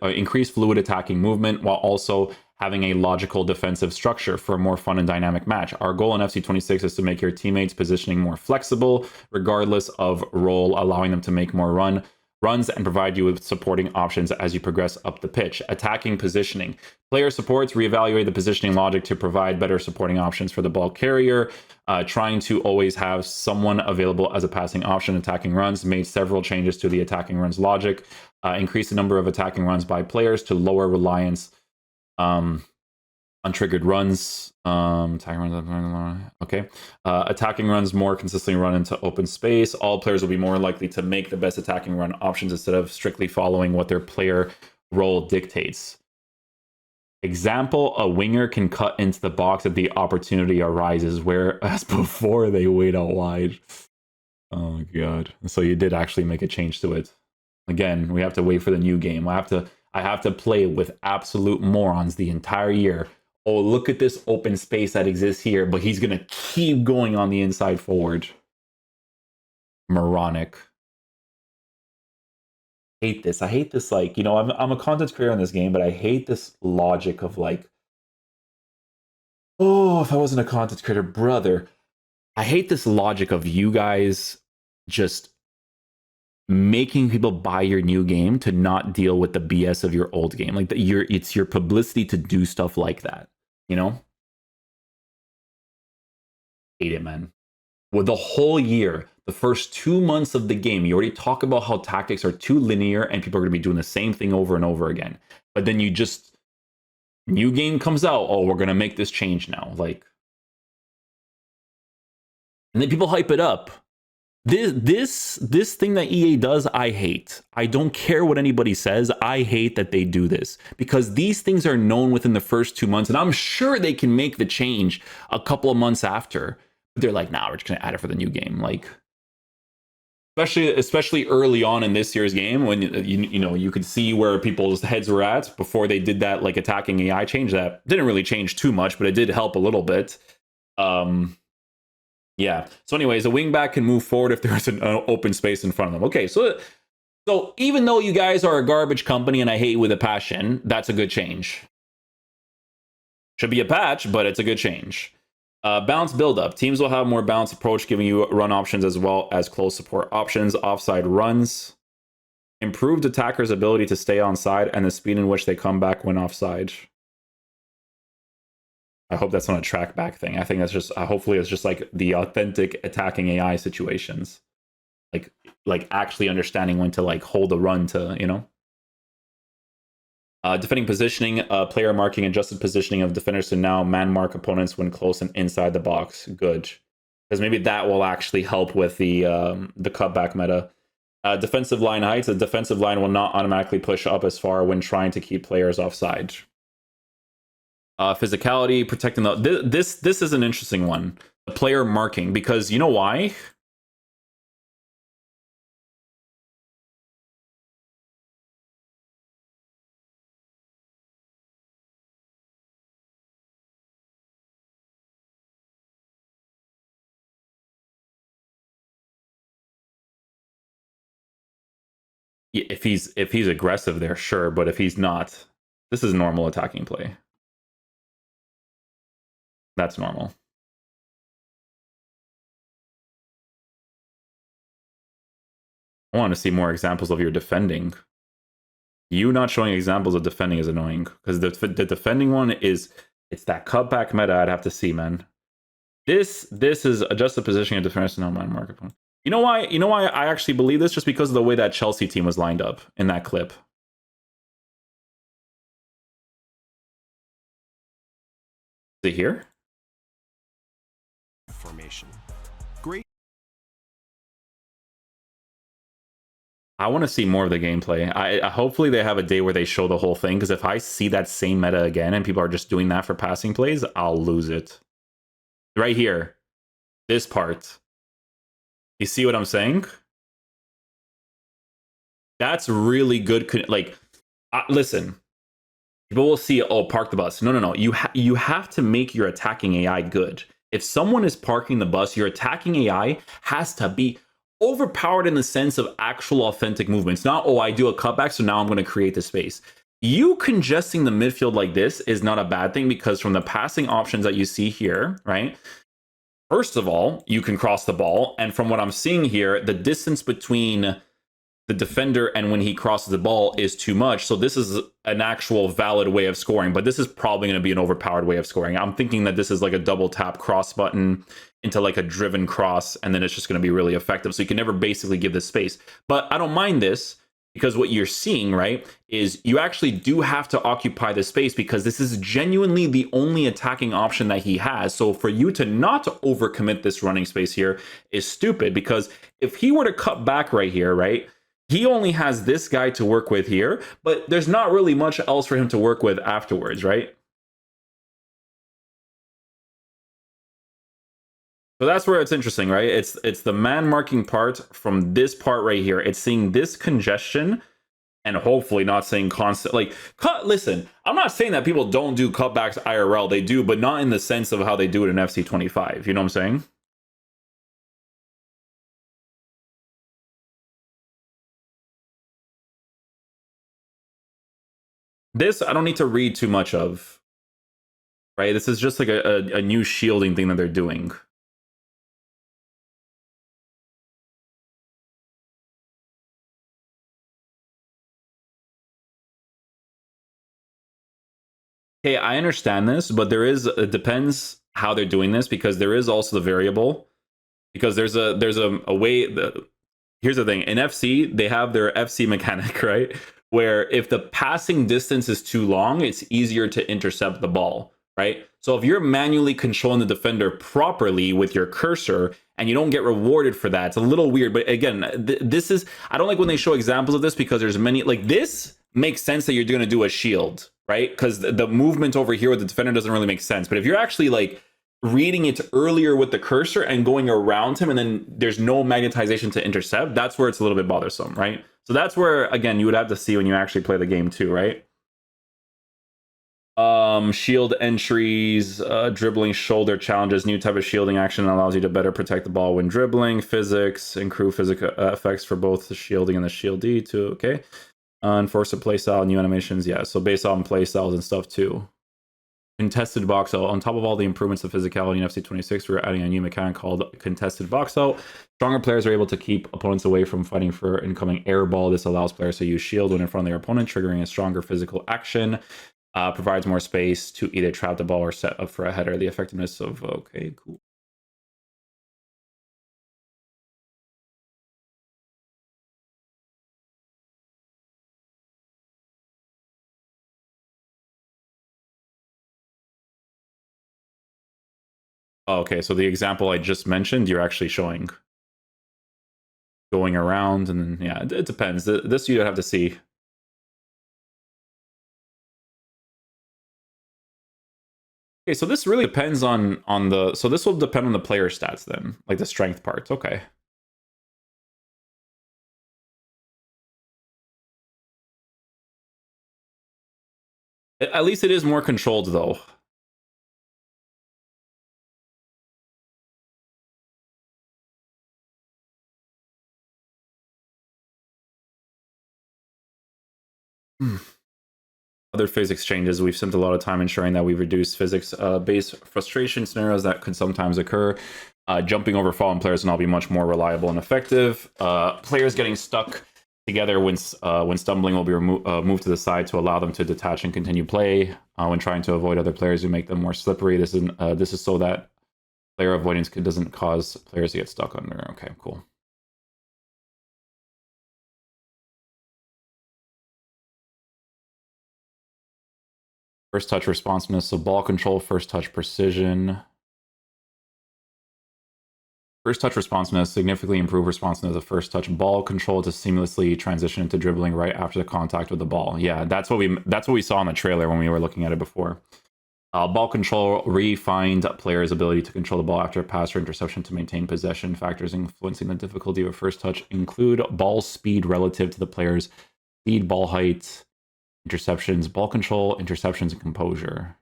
attacking movement while also having a logical defensive structure for a more fun and dynamic match. Our goal in FC26 is to make your teammates' positioning more flexible, regardless of role, allowing them to make more runs and provide you with supporting options as you progress up the pitch. Attacking positioning. Player supports reevaluate the positioning logic to provide better supporting options for the ball carrier. Trying to always have someone available as a passing option. Attacking runs. Made several changes to the attacking runs logic. Increase the number of attacking runs by players to lower reliance on triggered runs. Attacking runs. Okay. Attacking runs more consistently run into open space. All players will be more likely to make the best attacking run options instead of strictly following what their player role dictates. Example, a winger can cut into the box if the opportunity arises, whereas before they wait out wide. Oh my god. So you did actually make a change to it. Again, we have to wait for the new game. I have to play with absolute morons the entire year. Oh, look at this open space that exists here, but he's going to keep going on the inside forward. Moronic. Hate this. I hate this, like, you know, I'm a content creator in this game, but I hate this logic of like, oh, if I wasn't a content creator, brother. I hate this logic of you guys just making people buy your new game to not deal with the BS of your old game. Like it's your publicity to do stuff like that, you know? Hate it, man. With the whole year, the first 2 months of the game, you already talk about how tactics are too linear and people are going to be doing the same thing over and over again. But then you just, new game comes out, oh, we're going to make this change now. Like, and then people hype it up. This thing that EA does, I hate. I don't care what anybody says. I hate that they do this because these things are known within the first 2 months, and I'm sure they can make the change a couple of months after. But they're like, nah, we're just gonna add it for the new game. Like, especially early on in this year's game when you know you could see where people's heads were at before they did that like attacking AI change. That didn't really change too much, but it did help a little bit. Yeah. So anyways, a wingback can move forward if there's an open space in front of them. Okay, so even though you guys are a garbage company and I hate you with a passion, that's a good change. Should be a patch, but it's a good change. Balance build-up. Teams will have more balanced approach, giving you run options as well as close support options. Offside runs. Improved attackers' ability to stay onside and the speed in which they come back when offside. I hope that's not a track back thing. I think that's just, hopefully it's just like the authentic attacking AI situations. Like actually understanding when to like hold a run to, you know. Defending positioning, player marking, adjusted positioning of defenders to now man mark opponents when close and inside the box. Good. Because maybe that will actually help with the cutback meta. Defensive line heights. The defensive line will not automatically push up as far when trying to keep players offside. Physicality, protecting the... This is an interesting one. The player marking, because you know why? If he's aggressive there, sure, but if he's not, this is normal attacking play. That's normal. I want to see more examples of your defending. You not showing examples of defending is annoying because the defending one is, it's that cutback meta I'd have to see, man. This is adjusted positioning of defenders to no man mark opponent. You know why I actually believe this? Just because of the way that Chelsea team was lined up in that clip. Is it here? Formation. Great. I want to see more of the gameplay. I hopefully they have a day where they show the whole thing, because if I see that same meta again and people are just doing that for passing plays, I'll lose it. Right here. This part. You see what I'm saying? That's really good. Like, listen. People will see, oh, park the bus. No. You have to make your attacking AI good. If someone is parking the bus, your attacking AI has to be overpowered in the sense of actual authentic movements. Not, oh, I do a cutback, so now I'm going to create the space. You congesting the midfield like this is not a bad thing, because from the passing options that you see here, right? First of all, you can cross the ball. And from what I'm seeing here, the distance between the defender and when he crosses the ball is too much. So this is an actual valid way of scoring, but this is probably going to be an overpowered way of scoring. I'm thinking that this is like a double tap cross button into like a driven cross, and then it's just going to be really effective. So you can never basically give this space. But I don't mind this, because what you're seeing, right, is you actually do have to occupy the space, because this is genuinely the only attacking option that he has. So for you to not overcommit this running space here is stupid, because if he were to cut back right here, right, he only has this guy to work with here, but there's not really much else for him to work with afterwards, right? So that's where it's interesting, right? It's the man marking part from this part right here. It's seeing this congestion, and hopefully not saying constant, like, listen, I'm not saying that people don't do cutbacks IRL, they do, but not in the sense of how they do it in FC 25. You know what I'm saying? This, I don't need to read too much of, right? This is just like a new shielding thing that they're doing. Hey, I understand this, but it depends how they're doing this, because there is also the variable, because there's a way that, here's the thing, in FC they have their FC mechanic, right, where if the passing distance is too long, it's easier to intercept the ball, right? So if you're manually controlling the defender properly with your cursor and you don't get rewarded for that, it's a little weird. But again, this is, I don't like when they show examples of this, because there's many, like, this makes sense that you're going to do a shield, right? Because the movement over here with the defender doesn't really make sense. But if you're actually like reading it earlier with the cursor and going around him, and then there's no magnetization to intercept, that's where it's a little bit bothersome, right? So that's where, again, you would have to see when you actually play the game too, right? Shield entries, dribbling shoulder challenges, new type of shielding action that allows you to better protect the ball when dribbling, physics, improve physical effects for both the shielding and the shieldee too, okay? Enforce a playstyle, new animations, yeah, so based on playstyles and stuff too. Contested box out. On top of all the improvements of physicality in FC 26, we're adding a new mechanic called contested box out. Stronger players are able to keep opponents away from fighting for incoming air ball. This allows players to use shield when in front of their opponent, triggering a stronger physical action. Provides more space to either trap the ball or set up for a header. The effectiveness of, okay, cool. Oh, okay, so the example I just mentioned, you're actually showing going around, and then, yeah, it depends. This you'd have to see. Okay, so this really depends on the, so this will depend on the player stats then, like the strength parts. Okay. At least it is more controlled though. Other physics changes, we've spent a lot of time ensuring that we reduce physics-based frustration scenarios that could sometimes occur. Jumping over fallen players will now be much more reliable and effective. Players getting stuck together when stumbling will be moved to the side to allow them to detach and continue play. When trying to avoid other players who make them more slippery, this is so that player avoidance doesn't cause players to get stuck under. Okay, cool. First touch responsiveness, so ball control, first touch precision. First touch responsiveness, significantly improve responsiveness of first touch ball control to seamlessly transition into dribbling right after the contact with the ball. Yeah, that's what we saw in the trailer when we were looking at it before. Ball control refined players' ability to control the ball after a pass or interception to maintain possession. Factors influencing the difficulty of a first touch include ball speed relative to the player's speed, ball height, interceptions, ball control, interceptions, and composure.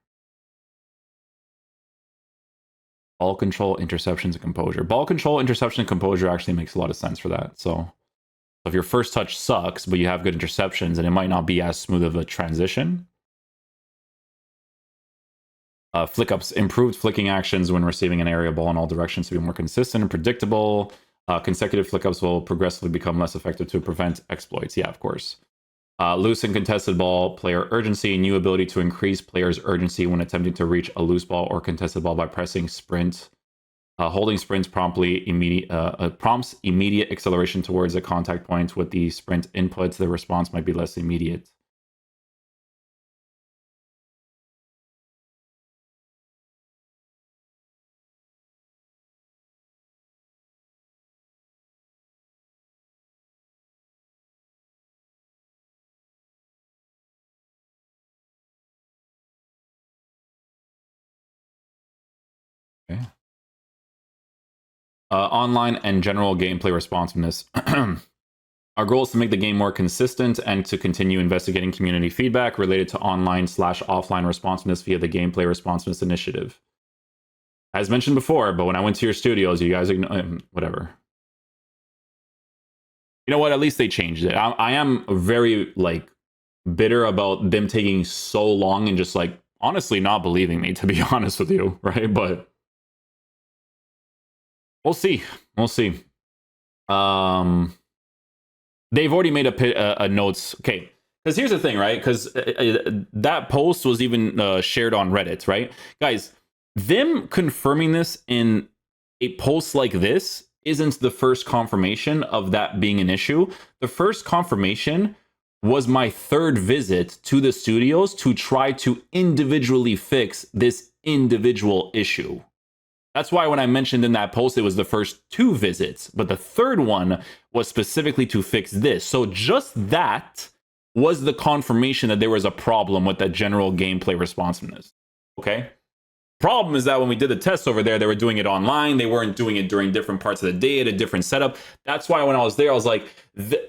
Ball control, interceptions, and composure. Ball control, interception, and composure actually makes a lot of sense for that. So if your first touch sucks, but you have good interceptions, and it might not be as smooth of a transition. Flick ups, improved flicking actions when receiving an aerial ball in all directions to be more consistent and predictable. Consecutive flick ups will progressively become less effective to prevent exploits. Yeah, of course. Loose and contested ball, player urgency, new ability to increase players' urgency when attempting to reach a loose ball or contested ball by pressing sprint. Holding sprints prompts immediate acceleration towards a contact point. With the sprint inputs, the response might be less immediate. Okay. Online and general gameplay responsiveness. Our goal is to make the game more consistent and to continue investigating community feedback related to online/offline responsiveness via the Gameplay Responsiveness Initiative. As mentioned before, but when I went to your studios, you guys whatever. You know what? At least they changed it. I am very like bitter about them taking so long and just like honestly not believing me, to be honest with you, right? But we'll see. We'll see. They've already made a notes. Okay, because here's the thing, right? Because that post was even shared on Reddit, right? Guys, them confirming this in a post like this isn't the first confirmation of that being an issue. The first confirmation was my third visit to the studios to try to individually fix this individual issue. That's why when I mentioned in that post, it was the first 2 visits, but the third one was specifically to fix this. So just that was the confirmation that there was a problem with that general gameplay responsiveness. Okay. Problem is that when we did the tests over there, they were doing it online. They weren't doing it during different parts of the day at a different setup. That's why when I was there, I was like,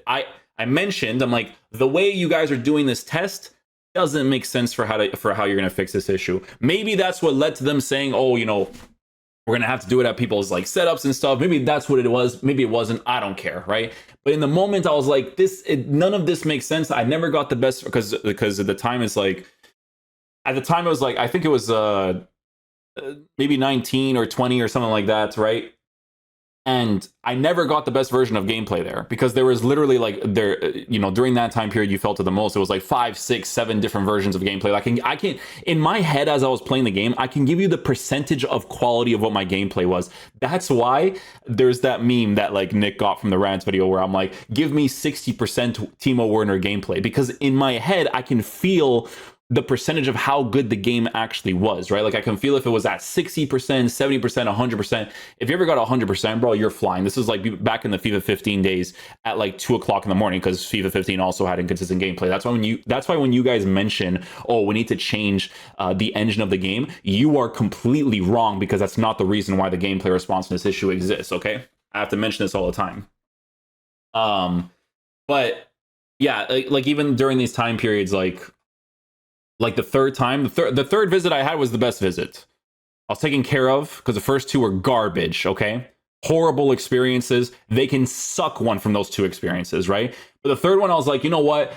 I mentioned, I'm like, the way you guys are doing this test doesn't make sense for how you're going to fix this issue. Maybe that's what led to them saying, oh, you know, we're going to have to do it at people's like setups and stuff. Maybe that's what it was. Maybe it wasn't. I don't care. Right. But in the moment I was like, none of this makes sense. I never got the best because at the time it's like, at the time it was like, I think it was maybe 19 or 20 or something like that. Right. And I never got the best version of gameplay there because there was literally like during that time period you felt it the most. It was like 5, 6, 7 different versions of gameplay. I can in my head as I was playing the game, I can give you the percentage of quality of what my gameplay was. That's why there's that meme that like Nick got from the rants video where I'm like, give me 60% Timo Werner gameplay, because in my head I can feel the percentage of how good the game actually was, right? Like I can feel if it was at 60%, 70%, 100%. If you ever got 100%, bro, you're flying. This is like back in the FIFA 15 days at like 2 o'clock in the morning, because FIFA 15 also had inconsistent gameplay. That's why when you guys mention, oh, we need to change the engine of the game, you are completely wrong, because that's not the reason why the gameplay responsiveness issue exists, okay? I have to mention this all the time. But yeah, like even during these time periods, like the third time, the third visit I had was the best visit. I was taken care of because the first 2 were garbage, okay? Horrible experiences. They can suck one from those 2 experiences, right? But the third one, I was like, you know what?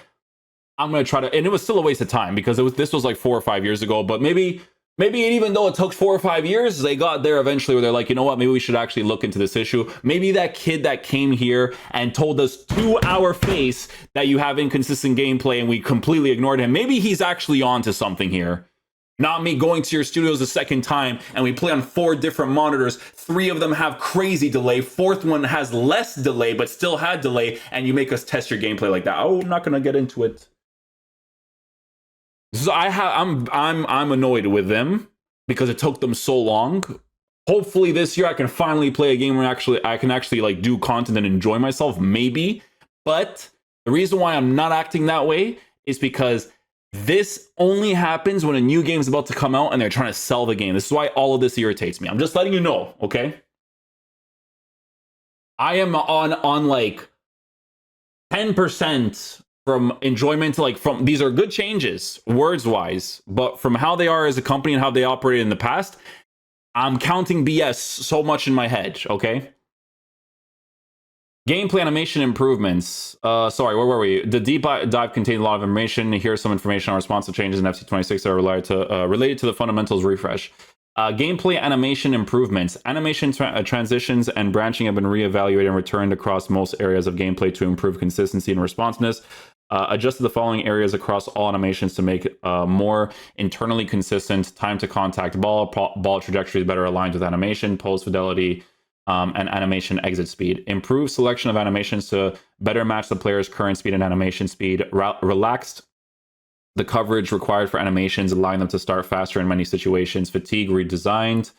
I'm going to try to, and it was still a waste of time because this was like 4 or 5 years ago, but maybe even though it took 4 or 5 years, they got there eventually where they're like, you know what, maybe we should actually look into this issue. Maybe that kid that came here and told us to our face that you have inconsistent gameplay and we completely ignored him, maybe he's actually onto something here. Not me going to your studios a second time and we play on 4 different monitors. 3 of them have crazy delay. 4th one has less delay but still had delay, and you make us test your gameplay like that. Oh, I'm not going to get into it. So I'm annoyed with them because it took them so long. Hopefully this year I can finally play a game where I can actually like do content and enjoy myself, maybe. But the reason why I'm not acting that way is because this only happens when a new game is about to come out and they're trying to sell the game. This is why all of this irritates me. I'm just letting you know, okay? I am on like 10% from enjoyment to like from these are good changes words wise, but from how they are as a company and how they operated in the past, I'm counting BS so much in my head, okay? Gameplay animation improvements. Sorry, where were we? The deep dive contained a lot of information. Here's some information on responsive changes in FC26 that are related to the fundamentals refresh. Gameplay animation improvements. Animation transitions and branching have been reevaluated and returned across most areas of gameplay to improve consistency and responsiveness. Adjusted the following areas across all animations to make more internally consistent time to contact ball trajectories better aligned with animation, pose fidelity, and animation exit speed. Improve selection of animations to better match the player's current speed and animation speed. Relaxed the coverage required for animations, allowing them to start faster in many situations. Fatigue redesigned.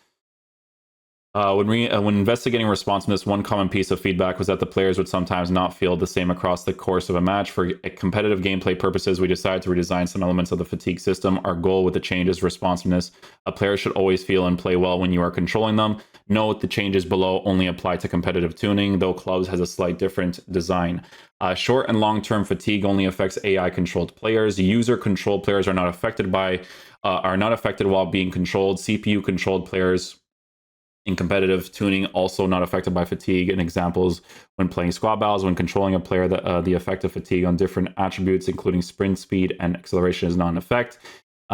When investigating responsiveness, one common piece of feedback was that the players would sometimes not feel the same across the course of a match. For competitive gameplay purposes, we decided to redesign some elements of the fatigue system. Our goal with the change is responsiveness. A player should always feel and play well when you are controlling them. Note the changes below only apply to competitive tuning, though clubs has a slight different design. Short and long-term fatigue only affects AI-controlled players. User-controlled players are not affected while being controlled. CPU-controlled players in competitive tuning also not affected by fatigue. And examples when playing squad battles, when controlling a player, the effect of fatigue on different attributes, including sprint speed and acceleration, is not in effect,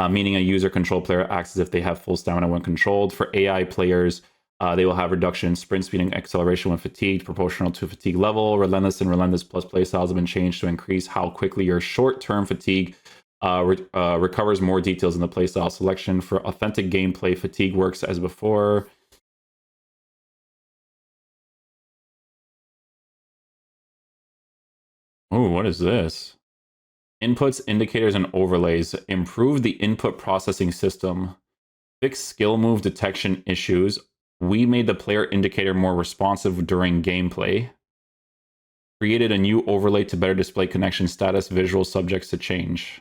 meaning a user control player acts as if they have full stamina when controlled. For AI players, they will have reduction in sprint speed and acceleration when fatigued, proportional to fatigue level. Relentless and Relentless Plus playstyles have been changed to increase how quickly your short-term fatigue recovers. More details in the playstyle selection. For authentic gameplay, fatigue works as before. Oh, what is this? Inputs, indicators, and overlays. Improve the input processing system. Fix skill move detection issues. We made the player indicator more responsive during gameplay. Created a new overlay to better display connection status, visual subjects to change.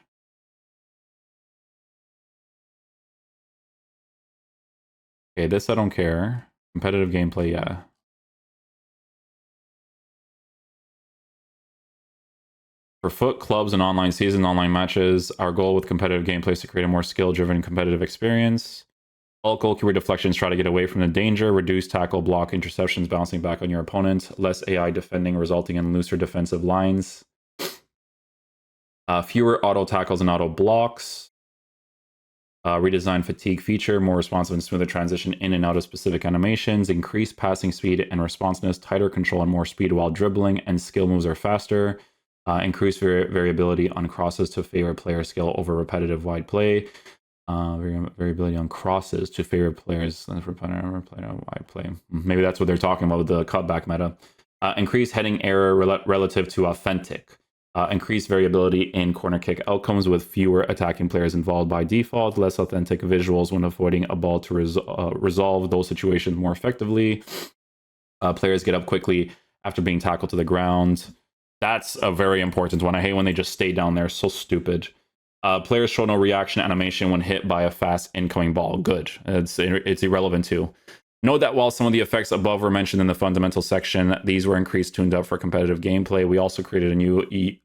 Okay, this I don't care. Competitive gameplay, yeah. For foot clubs and online season, online matches, our goal with competitive gameplay is to create a more skill-driven competitive experience. All goalkeeper deflections try to get away from the danger, reduce tackle, block, interceptions, bouncing back on your opponent, less AI defending, resulting in looser defensive lines. Fewer auto tackles and auto blocks. Redesign fatigue feature, more responsive and smoother transition in and out of specific animations, increase passing speed and responsiveness, tighter control and more speed while dribbling, and skill moves are faster. Increase variability on crosses to favor player skill over repetitive wide play. Variability on crosses to favor players wide play. Maybe that's what they're talking about with the cutback meta. Increase heading error relative to authentic. Increase variability in corner kick outcomes with fewer attacking players involved by default. Less authentic visuals when avoiding a ball to resolve those situations more effectively. Players get up quickly after being tackled to the ground. That's a very important one. I hate when they just stay down there. So stupid. Players show no reaction animation when hit by a fast incoming ball. Good. It's irrelevant too. Note that while some of the effects above were mentioned in the fundamental section, these were increased tuned up for competitive gameplay. We also created a new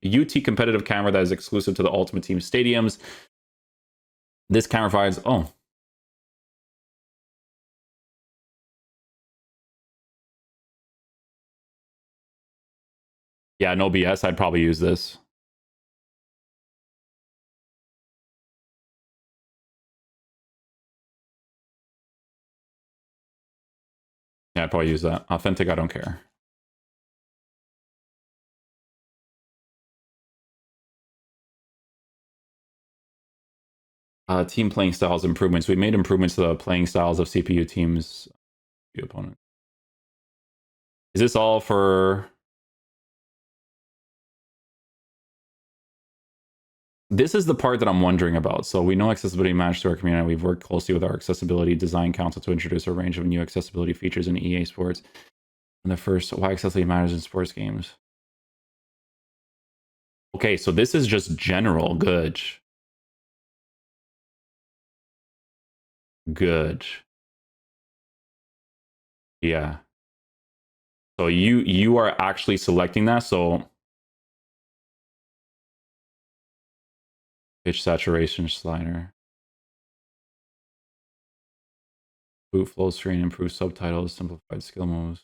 UT competitive camera that is exclusive to the Ultimate Team stadiums. This camera provides... Oh. Yeah, no BS. I'd probably use this. Yeah, I'd probably use that. Authentic, I don't care. Team playing styles improvements. We made improvements to the playing styles of CPU teams. Opponent. Is this all for... This is the part that I'm wondering about. So we know accessibility matters to our community. We've worked closely with our accessibility design council to introduce a range of new accessibility features in EA Sports. And the first, why accessibility matters in sports games. Okay, so this is just general good. Good. Yeah. So you are actually selecting that. So pitch saturation slider. Boot flow screen, improved subtitles, simplified skill moves.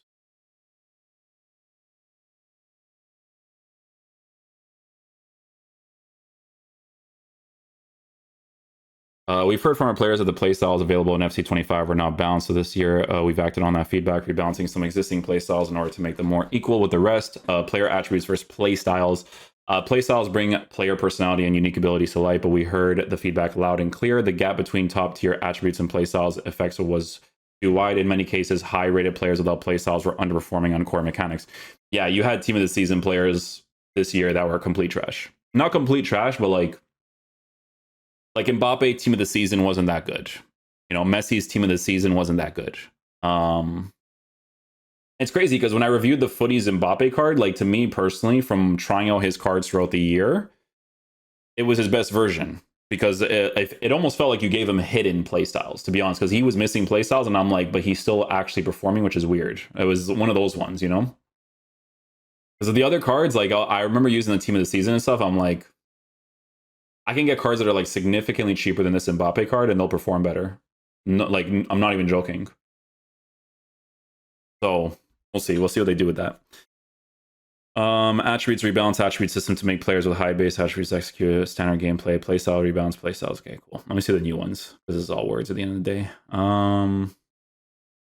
We've heard from our players that the playstyles available in FC25 are not balanced. So this year, we've acted on that feedback, rebalancing some existing playstyles in order to make them more equal with the rest. Player attributes versus playstyles. Playstyles bring player personality and unique abilities to light, but we heard the feedback loud and clear. The gap between top tier attributes and playstyles effects was too wide. In many cases, high rated players without playstyles were underperforming on core mechanics. Yeah, you had team of the season players this year that were complete trash. Not complete trash, but like Mbappe team of the season wasn't that good. You know, Messi's team of the season wasn't that good. It's crazy because when I reviewed the Footies Mbappe card, like to me personally, from trying out his cards throughout the year, it was his best version because it almost felt like you gave him hidden playstyles, to be honest, because he was missing playstyles, and I'm like, but he's still actually performing, which is weird. It was one of those ones, you know? Because the other cards, like I remember using the team of the season and stuff, I'm like, I can get cards that are like significantly cheaper than this Mbappe card and they'll perform better. No, like, I'm not even joking. So we'll see. We'll see what they do with that. Attributes, rebalance attribute system to make players with high base attributes execute standard gameplay, playstyle, rebalance, playstyles. Okay, cool. Let me see the new ones. This is all words at the end of the day.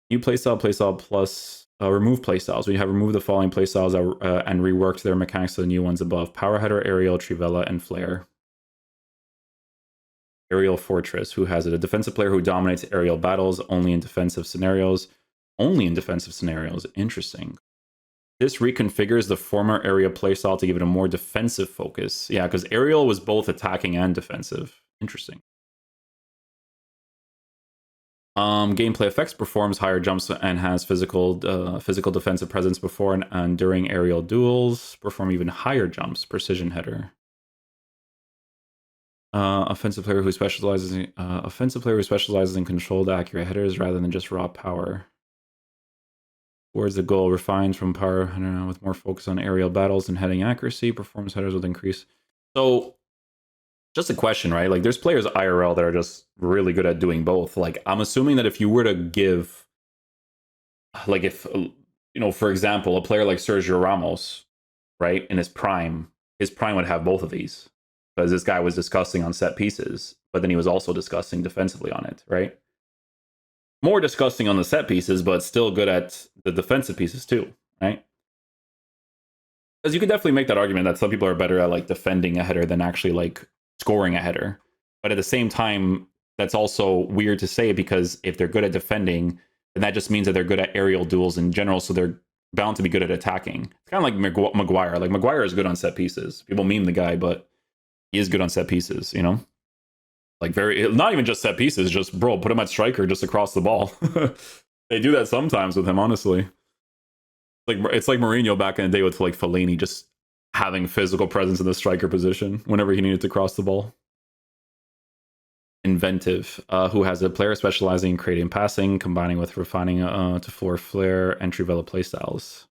New playstyle plus remove playstyles. We have removed the following playstyles and reworked their mechanics to the new ones above: Power Header, Aerial, Trivela, and Flare. Aerial Fortress. Who has it? A defensive player who dominates aerial battles only in defensive scenarios. Only in defensive scenarios. Interesting. This reconfigures the former area playstyle to give it a more defensive focus. Yeah, because aerial was both attacking and defensive. Interesting. Gameplay effects: performs higher jumps and has physical defensive presence before and during aerial duels. Perform even higher jumps. Precision header. Offensive player who specializes in controlled accurate headers rather than just raw power. Towards the goal, refined from power with more focus on aerial battles and heading accuracy. Performance headers with increase. So, just a question, right? Like, there's players IRL that are just really good at doing both. Like, I'm assuming that if you were to give, like, if you know, for example, a player like Sergio Ramos, right, in his prime would have both of these. Because this guy was disgusting on set pieces, but then he was also disgusting defensively on it, right? More disgusting on the set pieces, but still good at the defensive pieces too, right? Because you could definitely make that argument that some people are better at like defending a header than actually like scoring a header. But at the same time, that's also weird to say because if they're good at defending, then that just means that they're good at aerial duels in general, so they're bound to be good at attacking. It's kind of like Maguire. Like Maguire is good on set pieces. People meme the guy, but he is good on set pieces, you know? Like not even just set pieces, just bro, put him at striker just across the ball. They do that sometimes with him, honestly. It's like Mourinho back in the day with like Fellaini just having physical presence in the striker position whenever he needed to cross the ball. Inventive, who has a player specializing in creating passing, combining with refining to floor flare and Trivela playstyles.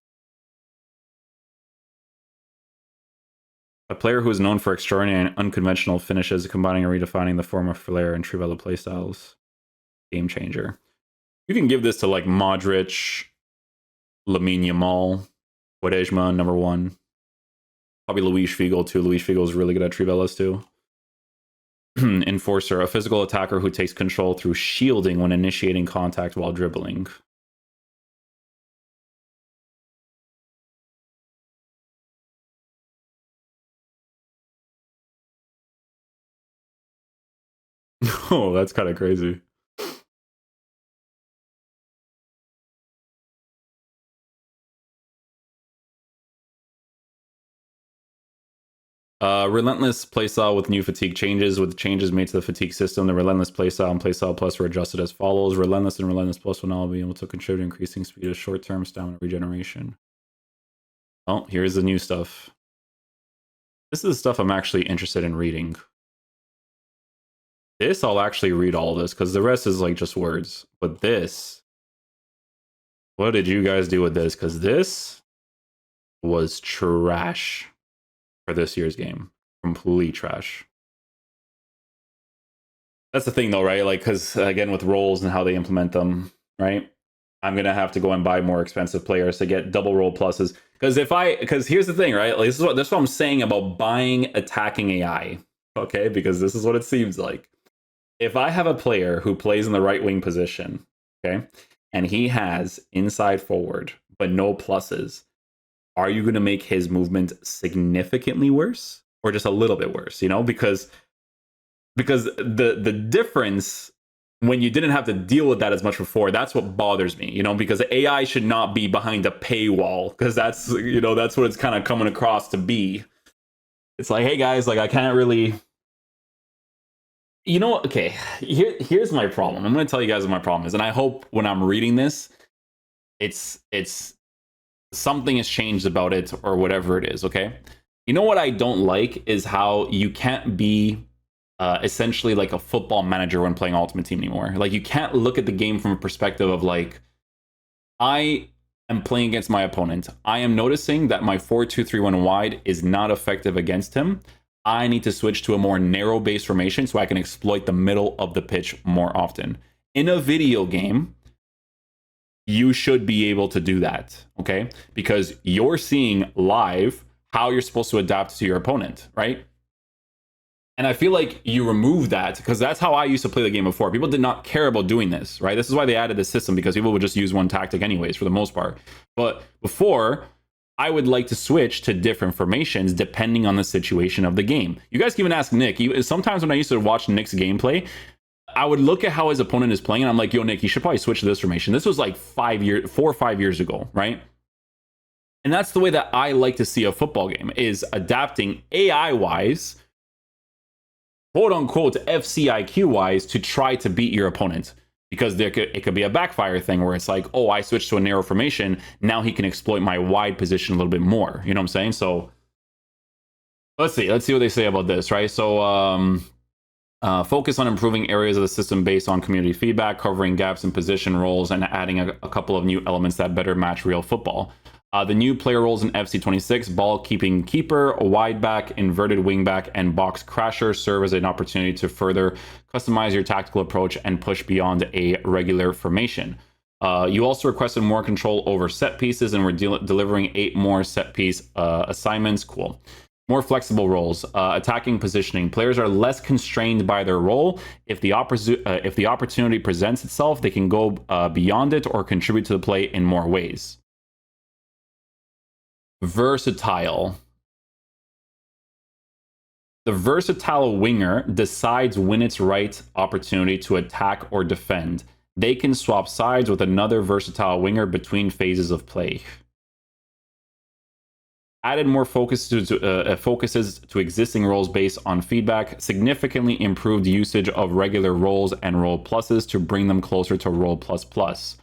A player who is known for extraordinary and unconventional finishes, combining and redefining the form of Flair and Trivela playstyles. Game changer. You can give this to like Modric, Lamine Yamal, Quaresma, number one. Probably Luis Figo too. Luis Figo is really good at Trivelas too. Enforcer, a physical attacker who takes control through shielding when initiating contact while dribbling. Oh, that's kind of crazy. Relentless playstyle with new fatigue changes. With changes made to the fatigue system, the Relentless playstyle and playstyle plus were adjusted as follows. Relentless and Relentless plus will now be able to contribute increasing speed of short-term stamina regeneration. Oh, here's the new stuff. This is the stuff I'm actually interested in reading. This, I'll actually read all of this, because the rest is like just words. But this, what did you guys do with this? Because this was trash for this year's game. Complete trash. That's the thing though, right? Like, because again, with roles and how they implement them, right? I'm gonna have to go and buy more expensive players to get double role pluses. Because here's the thing, right? Like, this is what I'm saying about buying attacking AI. Okay, because this is what it seems like. If I have a player who plays in the right wing position, okay, and he has inside forward but no pluses, are you going to make his movement significantly worse or just a little bit worse? You know, because the difference when you didn't have to deal with that as much before, that's what bothers me, you know, because AI should not be behind a paywall, because that's, you know, that's what it's kind of coming across to be. It's like, hey guys, like I can't really, you know, okay, here's my problem. I'm going to tell you guys what my problem is, and I hope when I'm reading this, it's something has changed about it or whatever it is. Okay, you know what I don't like is how you can't be essentially like a football manager when playing Ultimate Team anymore. Like you can't look at the game from a perspective of like, I am playing against my opponent. I am noticing that my 4-2-3-1 wide is not effective against him. I need to switch to a more narrow base formation so I can exploit the middle of the pitch more often. In a video game, you should be able to do that, okay? Because you're seeing live how you're supposed to adapt to your opponent, right? And I feel like you remove that, because that's how I used to play the game before. People did not care about doing this, right? This is why they added this system, because people would just use one tactic anyways for the most part. But before, I would like to switch to different formations depending on the situation of the game. You guys can even ask Nick. Sometimes when I used to watch Nick's gameplay, I would look at how his opponent is playing and I'm like, yo, Nick, you should probably switch to this formation. This was like 4 or 5 years ago, right? And that's the way that I like to see a football game, is adapting AI-wise, quote-unquote FCIQ-wise, to try to beat your opponent. Because it could be a backfire thing where it's like, oh, I switched to a narrow formation, now he can exploit my wide position a little bit more. You know what I'm saying? So let's see what they say about this, right? So focus on improving areas of the system based on community feedback, covering gaps in position roles, and adding a couple of new elements that better match real football. The new player roles in FC26, ball keeping keeper, wide back, inverted wing back, and box crasher serve as an opportunity to further customize your tactical approach and push beyond a regular formation. You also requested more control over set pieces, and we're delivering 8 more set piece assignments. Cool. More flexible roles, attacking positioning. Players are less constrained by their role. If the opportunity presents itself, they can go beyond it or contribute to the play in more ways. Versatile. The versatile winger decides when it's right opportunity to attack or defend. They can swap sides with another versatile winger between phases of play. Added more focuses to existing roles based on feedback. Significantly improved usage of regular roles and role pluses to bring them closer to role plus plus.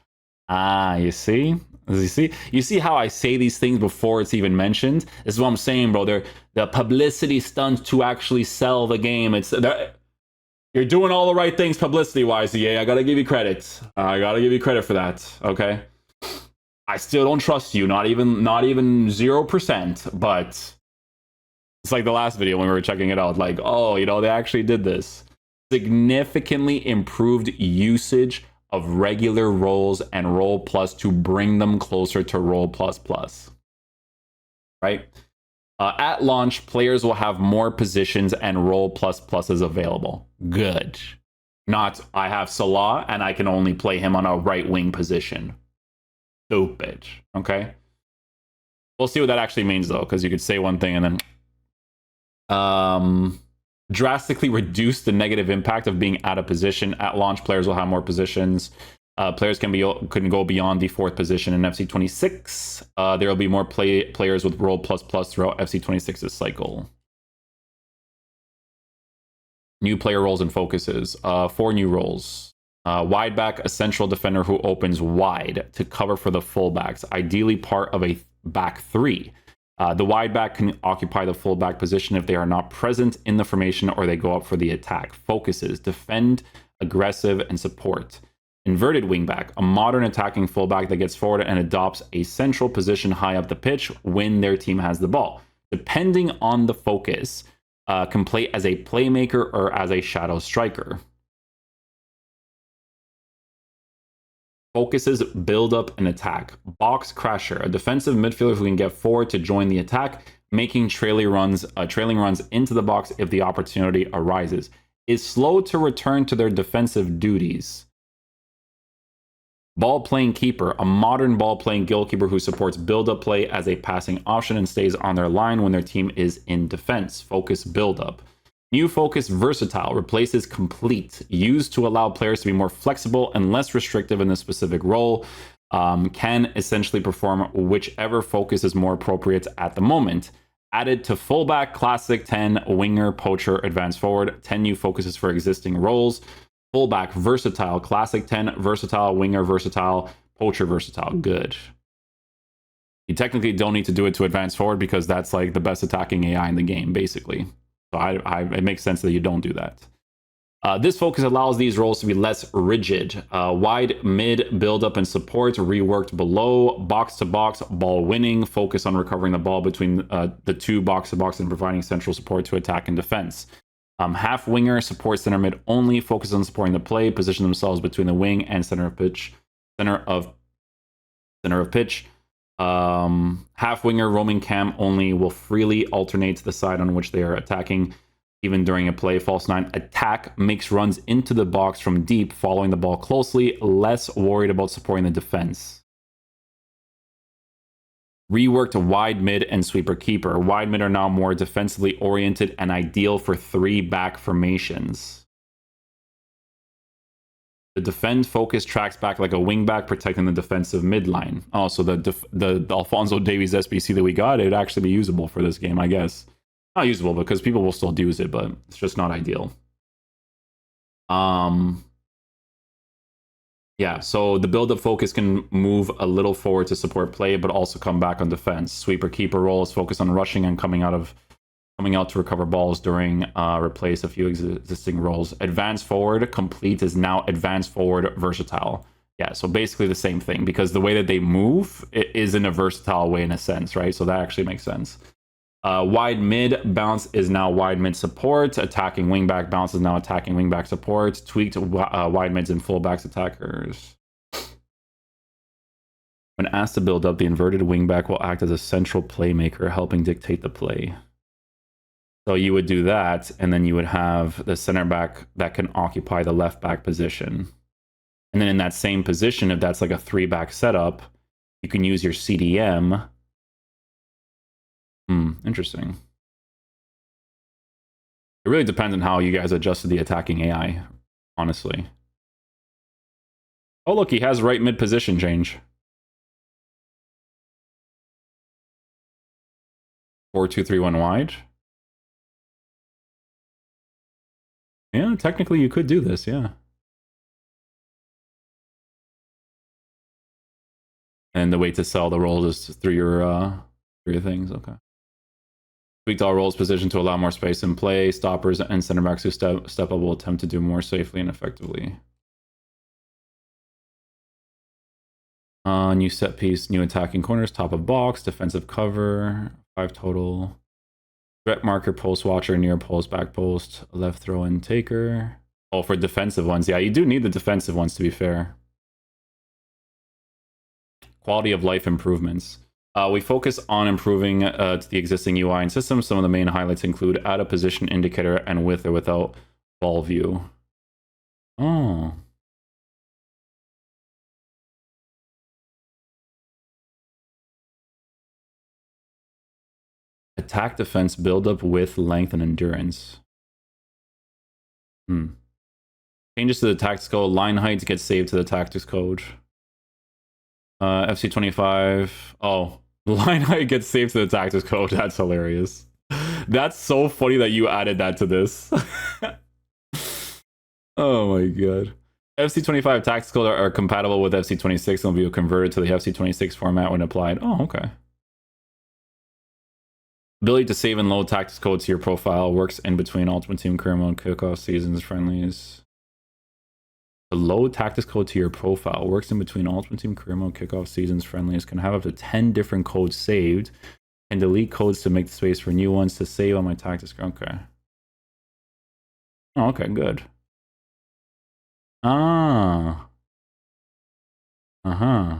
You see? You see how I say these things before it's even mentioned? This is what I'm saying, bro. They're the publicity stunts to actually sell the game. You're doing all the right things publicity-wise, EA. I gotta give you credit. I gotta give you credit for that, okay? I still don't trust you, not even 0%, but it's like the last video when we were checking it out. Like, oh, you know, they actually did this. Significantly improved usage of regular roles and role plus to bring them closer to role plus plus. Right? At launch, players will have more positions and role plus pluses available. Good. Not, I have Salah and I can only play him on a right wing position. Stupid. Okay? We'll see what that actually means though, because you could say one thing and then drastically reduce the negative impact of being out of position. At launch, players will have more positions. Players can go beyond the 4th position in FC26. There will be more players with role plus plus throughout FC26's cycle. New player roles and focuses. 4 new roles. Wide back, a central defender who opens wide to cover for the fullbacks, ideally part of a back 3. The wide back can occupy the fullback position if they are not present in the formation or they go up for the attack. Focuses, defend, aggressive, and support. Inverted wingback, a modern attacking fullback that gets forward and adopts a central position high up the pitch when their team has the ball. Depending on the focus, can play as a playmaker or as a shadow striker. Focuses build up and attack. Box crasher, a defensive midfielder who can get forward to join the attack, making trailing runs into the box if the opportunity arises. Is slow to return to their defensive duties. Ball playing keeper, a modern ball playing goalkeeper who supports build up play as a passing option and stays on their line when their team is in defense. Focus build up. New focus versatile, replaces complete, used to allow players to be more flexible and less restrictive in a specific role. Can essentially perform whichever focus is more appropriate at the moment. Added to fullback, classic 10, winger, poacher, advanced forward, 10 new focuses for existing roles. Fullback, versatile, classic 10, versatile, winger, versatile, poacher, versatile. Good. You technically don't need to do it to advance forward because that's like the best attacking AI in the game, basically. So it makes sense that you don't do that. This focus allows these roles to be less rigid. Wide, mid, build up and support, reworked below, box to box, ball winning, focus on recovering the ball between the two box to box and providing central support to attack and defense. Half winger, support center mid only, focus on supporting the play, position themselves between the wing and center of pitch. Half winger, roaming cam only, will freely alternate to the side on which they are attacking, even during a play. False 9, attack, makes runs into the box from deep, following the ball closely, less worried about supporting the defense. Reworked wide mid and sweeper keeper. Wide mid are now more defensively oriented and ideal for 3 back formations. The defend focus tracks back like a wingback, protecting the defensive midline. Oh, so the Alphonso Davies SBC that we got, it'd actually be usable for this game, I guess. Not usable because people will still use it, but it's just not ideal. Yeah, so the build-up focus can move a little forward to support play, but also come back on defense. Sweeper keeper role is focused on rushing and coming out to recover balls during replace a few existing roles. Advanced forward complete is now advanced forward versatile. Yeah, so basically the same thing, because the way that they move is in a versatile way in a sense, right? So that actually makes sense. Wide mid bounce is now wide mid support. Attacking wingback bounce is now attacking wingback support. Tweaked wide mids and fullbacks attackers. When asked to build up, the inverted wingback will act as a central playmaker, helping dictate the play. So you would do that, and then you would have the center back that can occupy the left back position. And then in that same position, if that's like a 3-back setup, you can use your CDM. Interesting. It really depends on how you guys adjusted the attacking AI, honestly. Oh, look, he has right mid position change. 4-2-3-1 wide. Yeah, technically you could do this, yeah. And the way to sell the roles is through your things, okay. Tweaked all roles position to allow more space in play. Stoppers and center backs who step up will attempt to do more safely and effectively. New set piece, new attacking corners, top of box, defensive cover, 5 total. Threat marker, post watcher, near post, back post, left throw in taker. Oh, for defensive ones. Yeah, you do need the defensive ones, to be fair. Quality of life improvements. We focus on improving to the existing UI and system. Some of the main highlights include add a position indicator and with or without ball view. Oh. Attack defense build up width, length, and endurance. Changes to the tactics code. Line heights get saved to the tactics code. FC25. Oh. Line height gets saved to the tactics code. That's hilarious. That's so funny that you added that to this. Oh my god. FC25 tactics code are compatible with FC26 and will be converted to the FC26 format when applied. Oh, okay. Ability to save and load tactics code to your profile works in between Ultimate Team career mode, kickoff, seasons, friendlies. The load tactics code to your profile works in between Ultimate Team career mode, kickoff, seasons, friendlies. Can have up to 10 different codes saved. Can delete codes to make space for new ones to save on my tactics. Okay. Oh, okay, good. Ah. Okay,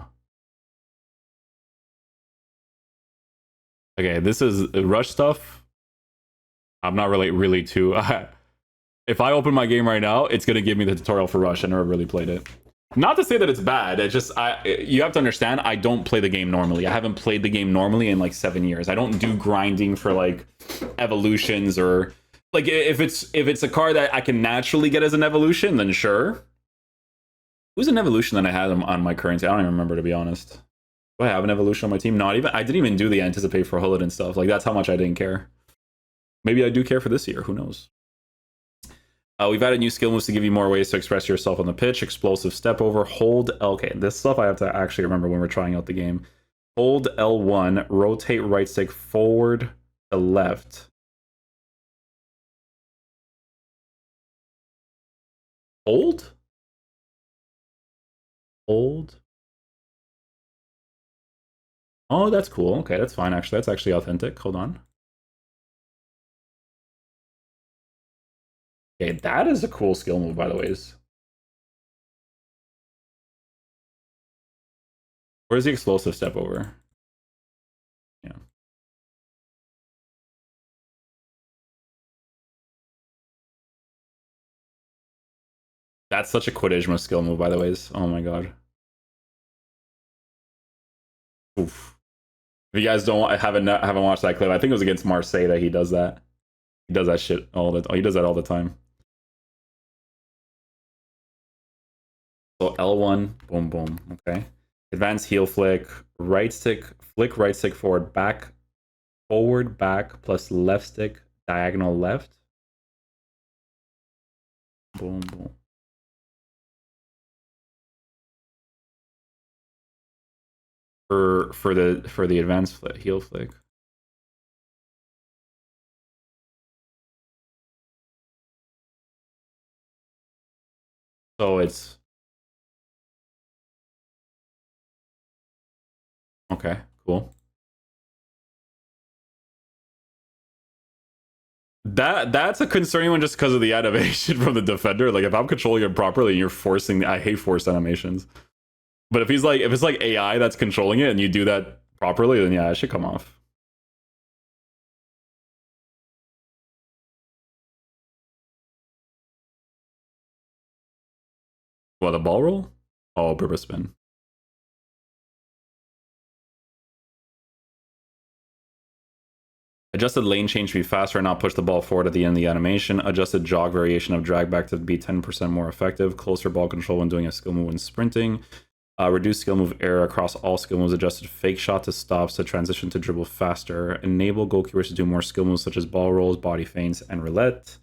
this is rush stuff. I'm not really too... if I open my game right now, it's going to give me the tutorial for rush. I never really played it. Not to say that it's bad. It's just, you have to understand, I don't play the game normally. I haven't played the game normally in like 7 years. I don't do grinding for like evolutions or... Like, if it's a car that I can naturally get as an evolution, then sure. Who's an evolution that I had on my currency? I don't even remember, to be honest. Do I have an evolution on my team? Not even. I didn't even do the anticipate for Hullet and stuff. Like, that's how much I didn't care. Maybe I do care for this year. Who knows? We've added new skill moves to give you more ways to express yourself on the pitch. Explosive step over. Hold. Okay, this stuff I have to actually remember when we're trying out the game. Hold L1. Rotate right stick forward to left. Hold? Hold? Oh, that's cool. Okay, that's fine, actually. That's actually authentic. Hold on. Okay, that is a cool skill move, by the way. Where's the explosive step over? Yeah. That's such a Quidijma skill move, by the way. Oh my god. Oof. If you guys haven't watched that clip, I think it was against Marseille that he does that. He does that shit all the he does that all the time. So L1, boom, boom. Okay. Advanced heel flick, right stick, flick right stick forward, back, forward, back, plus left stick, diagonal left. Boom, boom. For the advanced flick, heel flick. So it's okay, cool. That's a concerning one just because of the animation from the defender. Like if I'm controlling it properly, you're forcing. I hate forced animations. But if it's like AI that's controlling it and you do that properly, then yeah, it should come off. What, the ball roll? Oh, purpose spin. Adjusted lane change to be faster and not push the ball forward at the end of the animation. Adjusted jog variation of drag back to be 10% more effective. Closer ball control when doing a skill move when sprinting. Reduce skill move error across all skill moves. Adjusted fake shot to stops to transition to dribble faster. Enable goalkeepers to do more skill moves such as ball rolls, body feints, and roulette.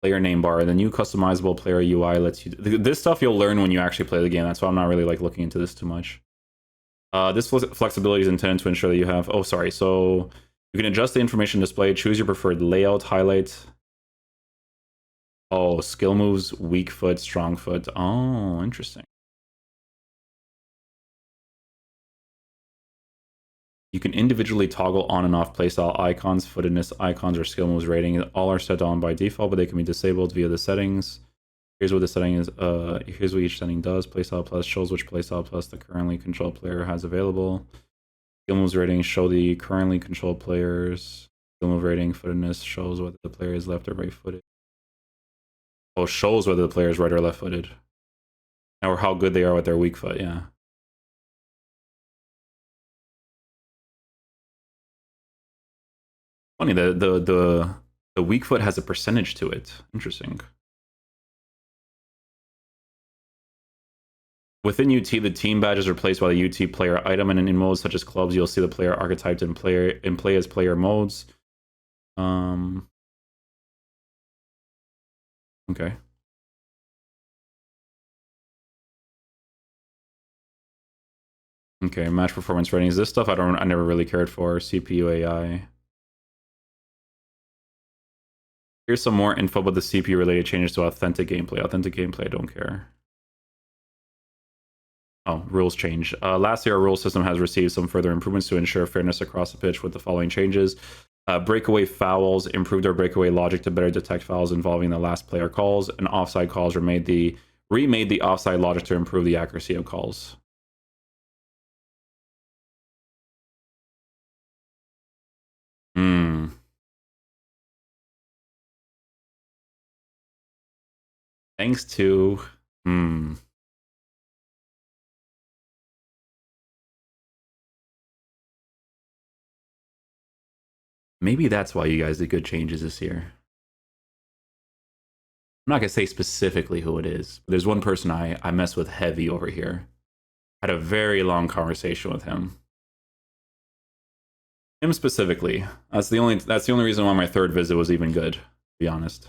Player name bar. The new customizable player UI lets you... This stuff you'll learn when you actually play the game. That's why I'm not really like looking into this too much. This flexibility is intended to ensure that you have... Oh, sorry. So you can adjust the information displayed. Choose your preferred layout, highlight. Oh, skill moves, weak foot, strong foot. Oh, interesting. You can individually toggle on and off playstyle icons, footedness icons, or skill moves rating. All are set on by default, but they can be disabled via the settings. Here's what the setting is. Here's what each setting does. Playstyle plus shows which playstyle plus the currently controlled player has available. Skill moves rating show the currently controlled players. Skill move rating, footedness shows whether the player is left or right footed. Oh, shows whether the player is right or left footed. Or how good they are with their weak foot, yeah. Funny, the weak foot has a percentage to it. Interesting. Within UT, the team badge is replaced by the UT player item, and in modes such as clubs, you'll see the player archetyped in play as player modes. Okay. Okay, match performance ratings. This stuff I never really cared for. CPU AI. Here's some more info about the CPU related changes to authentic gameplay. Authentic gameplay, I don't care. Oh, rules change. Last year, our rule system has received some further improvements to ensure fairness across the pitch with the following changes. Breakaway fouls improved our breakaway logic to better detect fouls involving the last player calls, and offside calls remade the offside logic to improve the accuracy of calls. Thanks to maybe that's why you guys did good changes this year. I'm not gonna say specifically who it is, but there's one person I mess with heavy over here. Had a very long conversation with him. Him specifically. That's the only reason why my third visit was even good, to be honest.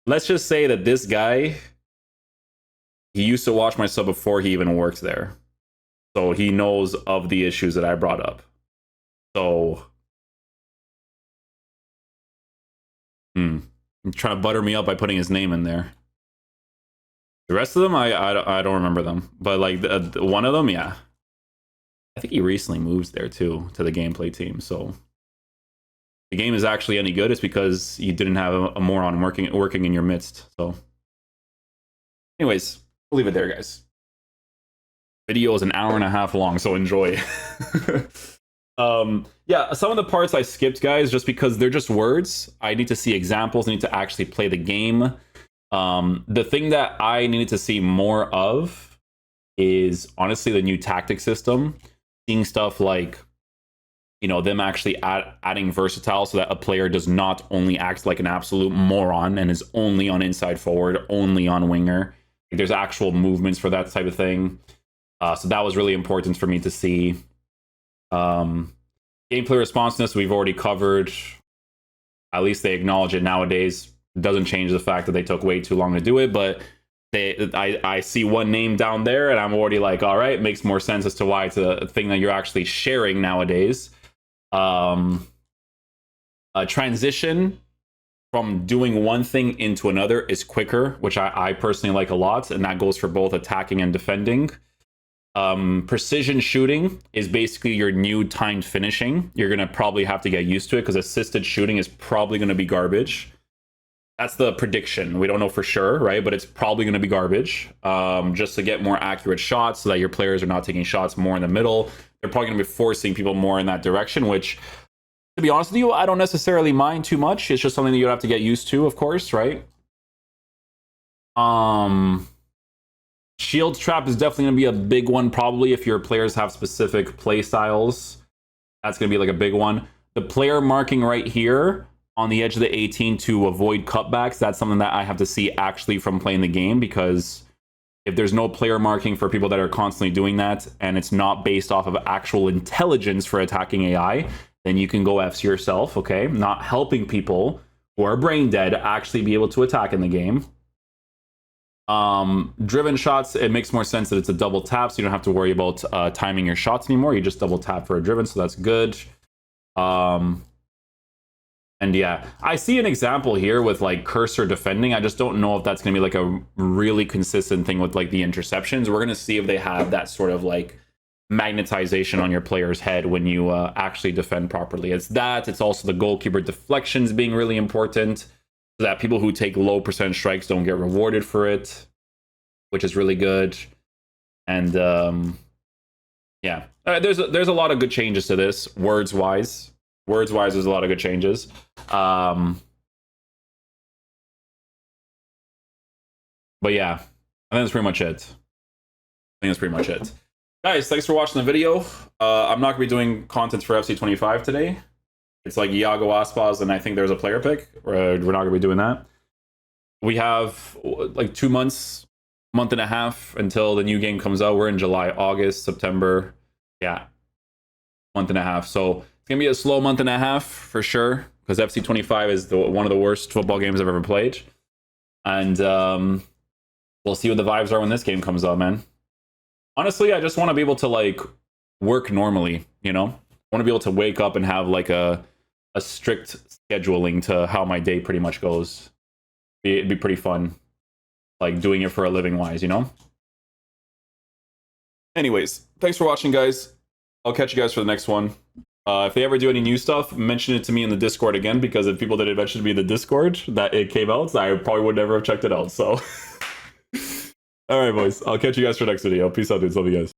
Let's just say that this guy, he used to watch my sub before he even worked there. So he knows of the issues that I brought up. So I'm trying to butter me up by putting his name in there. The rest of them, I don't remember them. But like one of them, yeah. I think he recently moves there too, to the gameplay team. So the game is actually any good, it's because you didn't have a moron working in your midst. So anyways, we'll leave it there, guys. Video is an hour and a half long, so enjoy. Yeah, some of the parts I skipped, guys, just because they're just words. I need to see examples. I need to actually play the game. The thing that I needed to see more of is honestly the new tactic system. Seeing stuff like, you know, them actually adding versatile so that a player does not only act like an absolute moron and is only on inside forward, only on winger. Like, there's actual movements for that type of thing. So that was really important for me to see. Gameplay responsiveness we've already covered. At least they acknowledge it nowadays. It doesn't change the fact that they took way too long to do it, but I see one name down there and I'm already like, all right, it makes more sense as to why it's a thing that you're actually sharing nowadays. A transition from doing one thing into another is quicker, which I personally like a lot, and that goes for both attacking and defending. Precision shooting is basically your new timed finishing. You're gonna probably have to get used to it because assisted shooting is probably gonna be garbage. That's the prediction. We don't know for sure, right? But it's probably going to be garbage. Just to get more accurate shots so that your players are not taking shots more in the middle. They're probably going to be forcing people more in that direction, which, to be honest with you, I don't necessarily mind too much. It's just something that you have to get used to, of course, right? Shield trap is definitely going to be a big one, probably, if your players have specific play styles. That's going to be like a big one. The player marking right here on the edge of the 18 to avoid cutbacks, that's something that I have to see actually from playing the game, because if there's no player marking for people that are constantly doing that and it's not based off of actual intelligence for attacking AI, then you can go F's yourself, okay? Not helping people who are brain dead actually be able to attack in the game. Driven shots, it makes more sense that it's a double tap, so you don't have to worry about timing your shots anymore. You just double tap for a driven, so that's good. And yeah, I see an example here with like cursor defending. I just don't know if that's going to be like a really consistent thing with like the interceptions. We're going to see if they have that sort of like magnetization on your player's head when you actually defend properly. It's that. It's also the goalkeeper deflections being really important, so that people who take low percentage strikes don't get rewarded for it, which is really good. And yeah, there's a lot of good changes to this, words-wise. Words-wise, there's a lot of good changes. But yeah, I think that's pretty much it. Guys, thanks for watching the video. I'm not going to be doing content for FC25 today. It's like Iago Aspas, and I think there's a player pick. We're not going to be doing that. We have like 2 months, month and a half until the new game comes out. We're in July, August, September. Yeah, month and a half. So it's going to be a slow month and a half for sure, because FC25 is one of the worst football games I've ever played. And we'll see what the vibes are when this game comes out, man. Honestly, I just want to be able to like work normally, you know? I want to be able to wake up and have like a strict scheduling to how my day pretty much goes. It'd be pretty fun, like doing it for a living wise, you know? Anyways, thanks for watching, guys. I'll catch you guys for the next one. If they ever do any new stuff, mention it to me in the Discord again, because if people didn't mention to me in the Discord that it came out, I probably would never have checked it out. So, all right, boys. I'll catch you guys for next video. Peace out, dudes. Love you guys.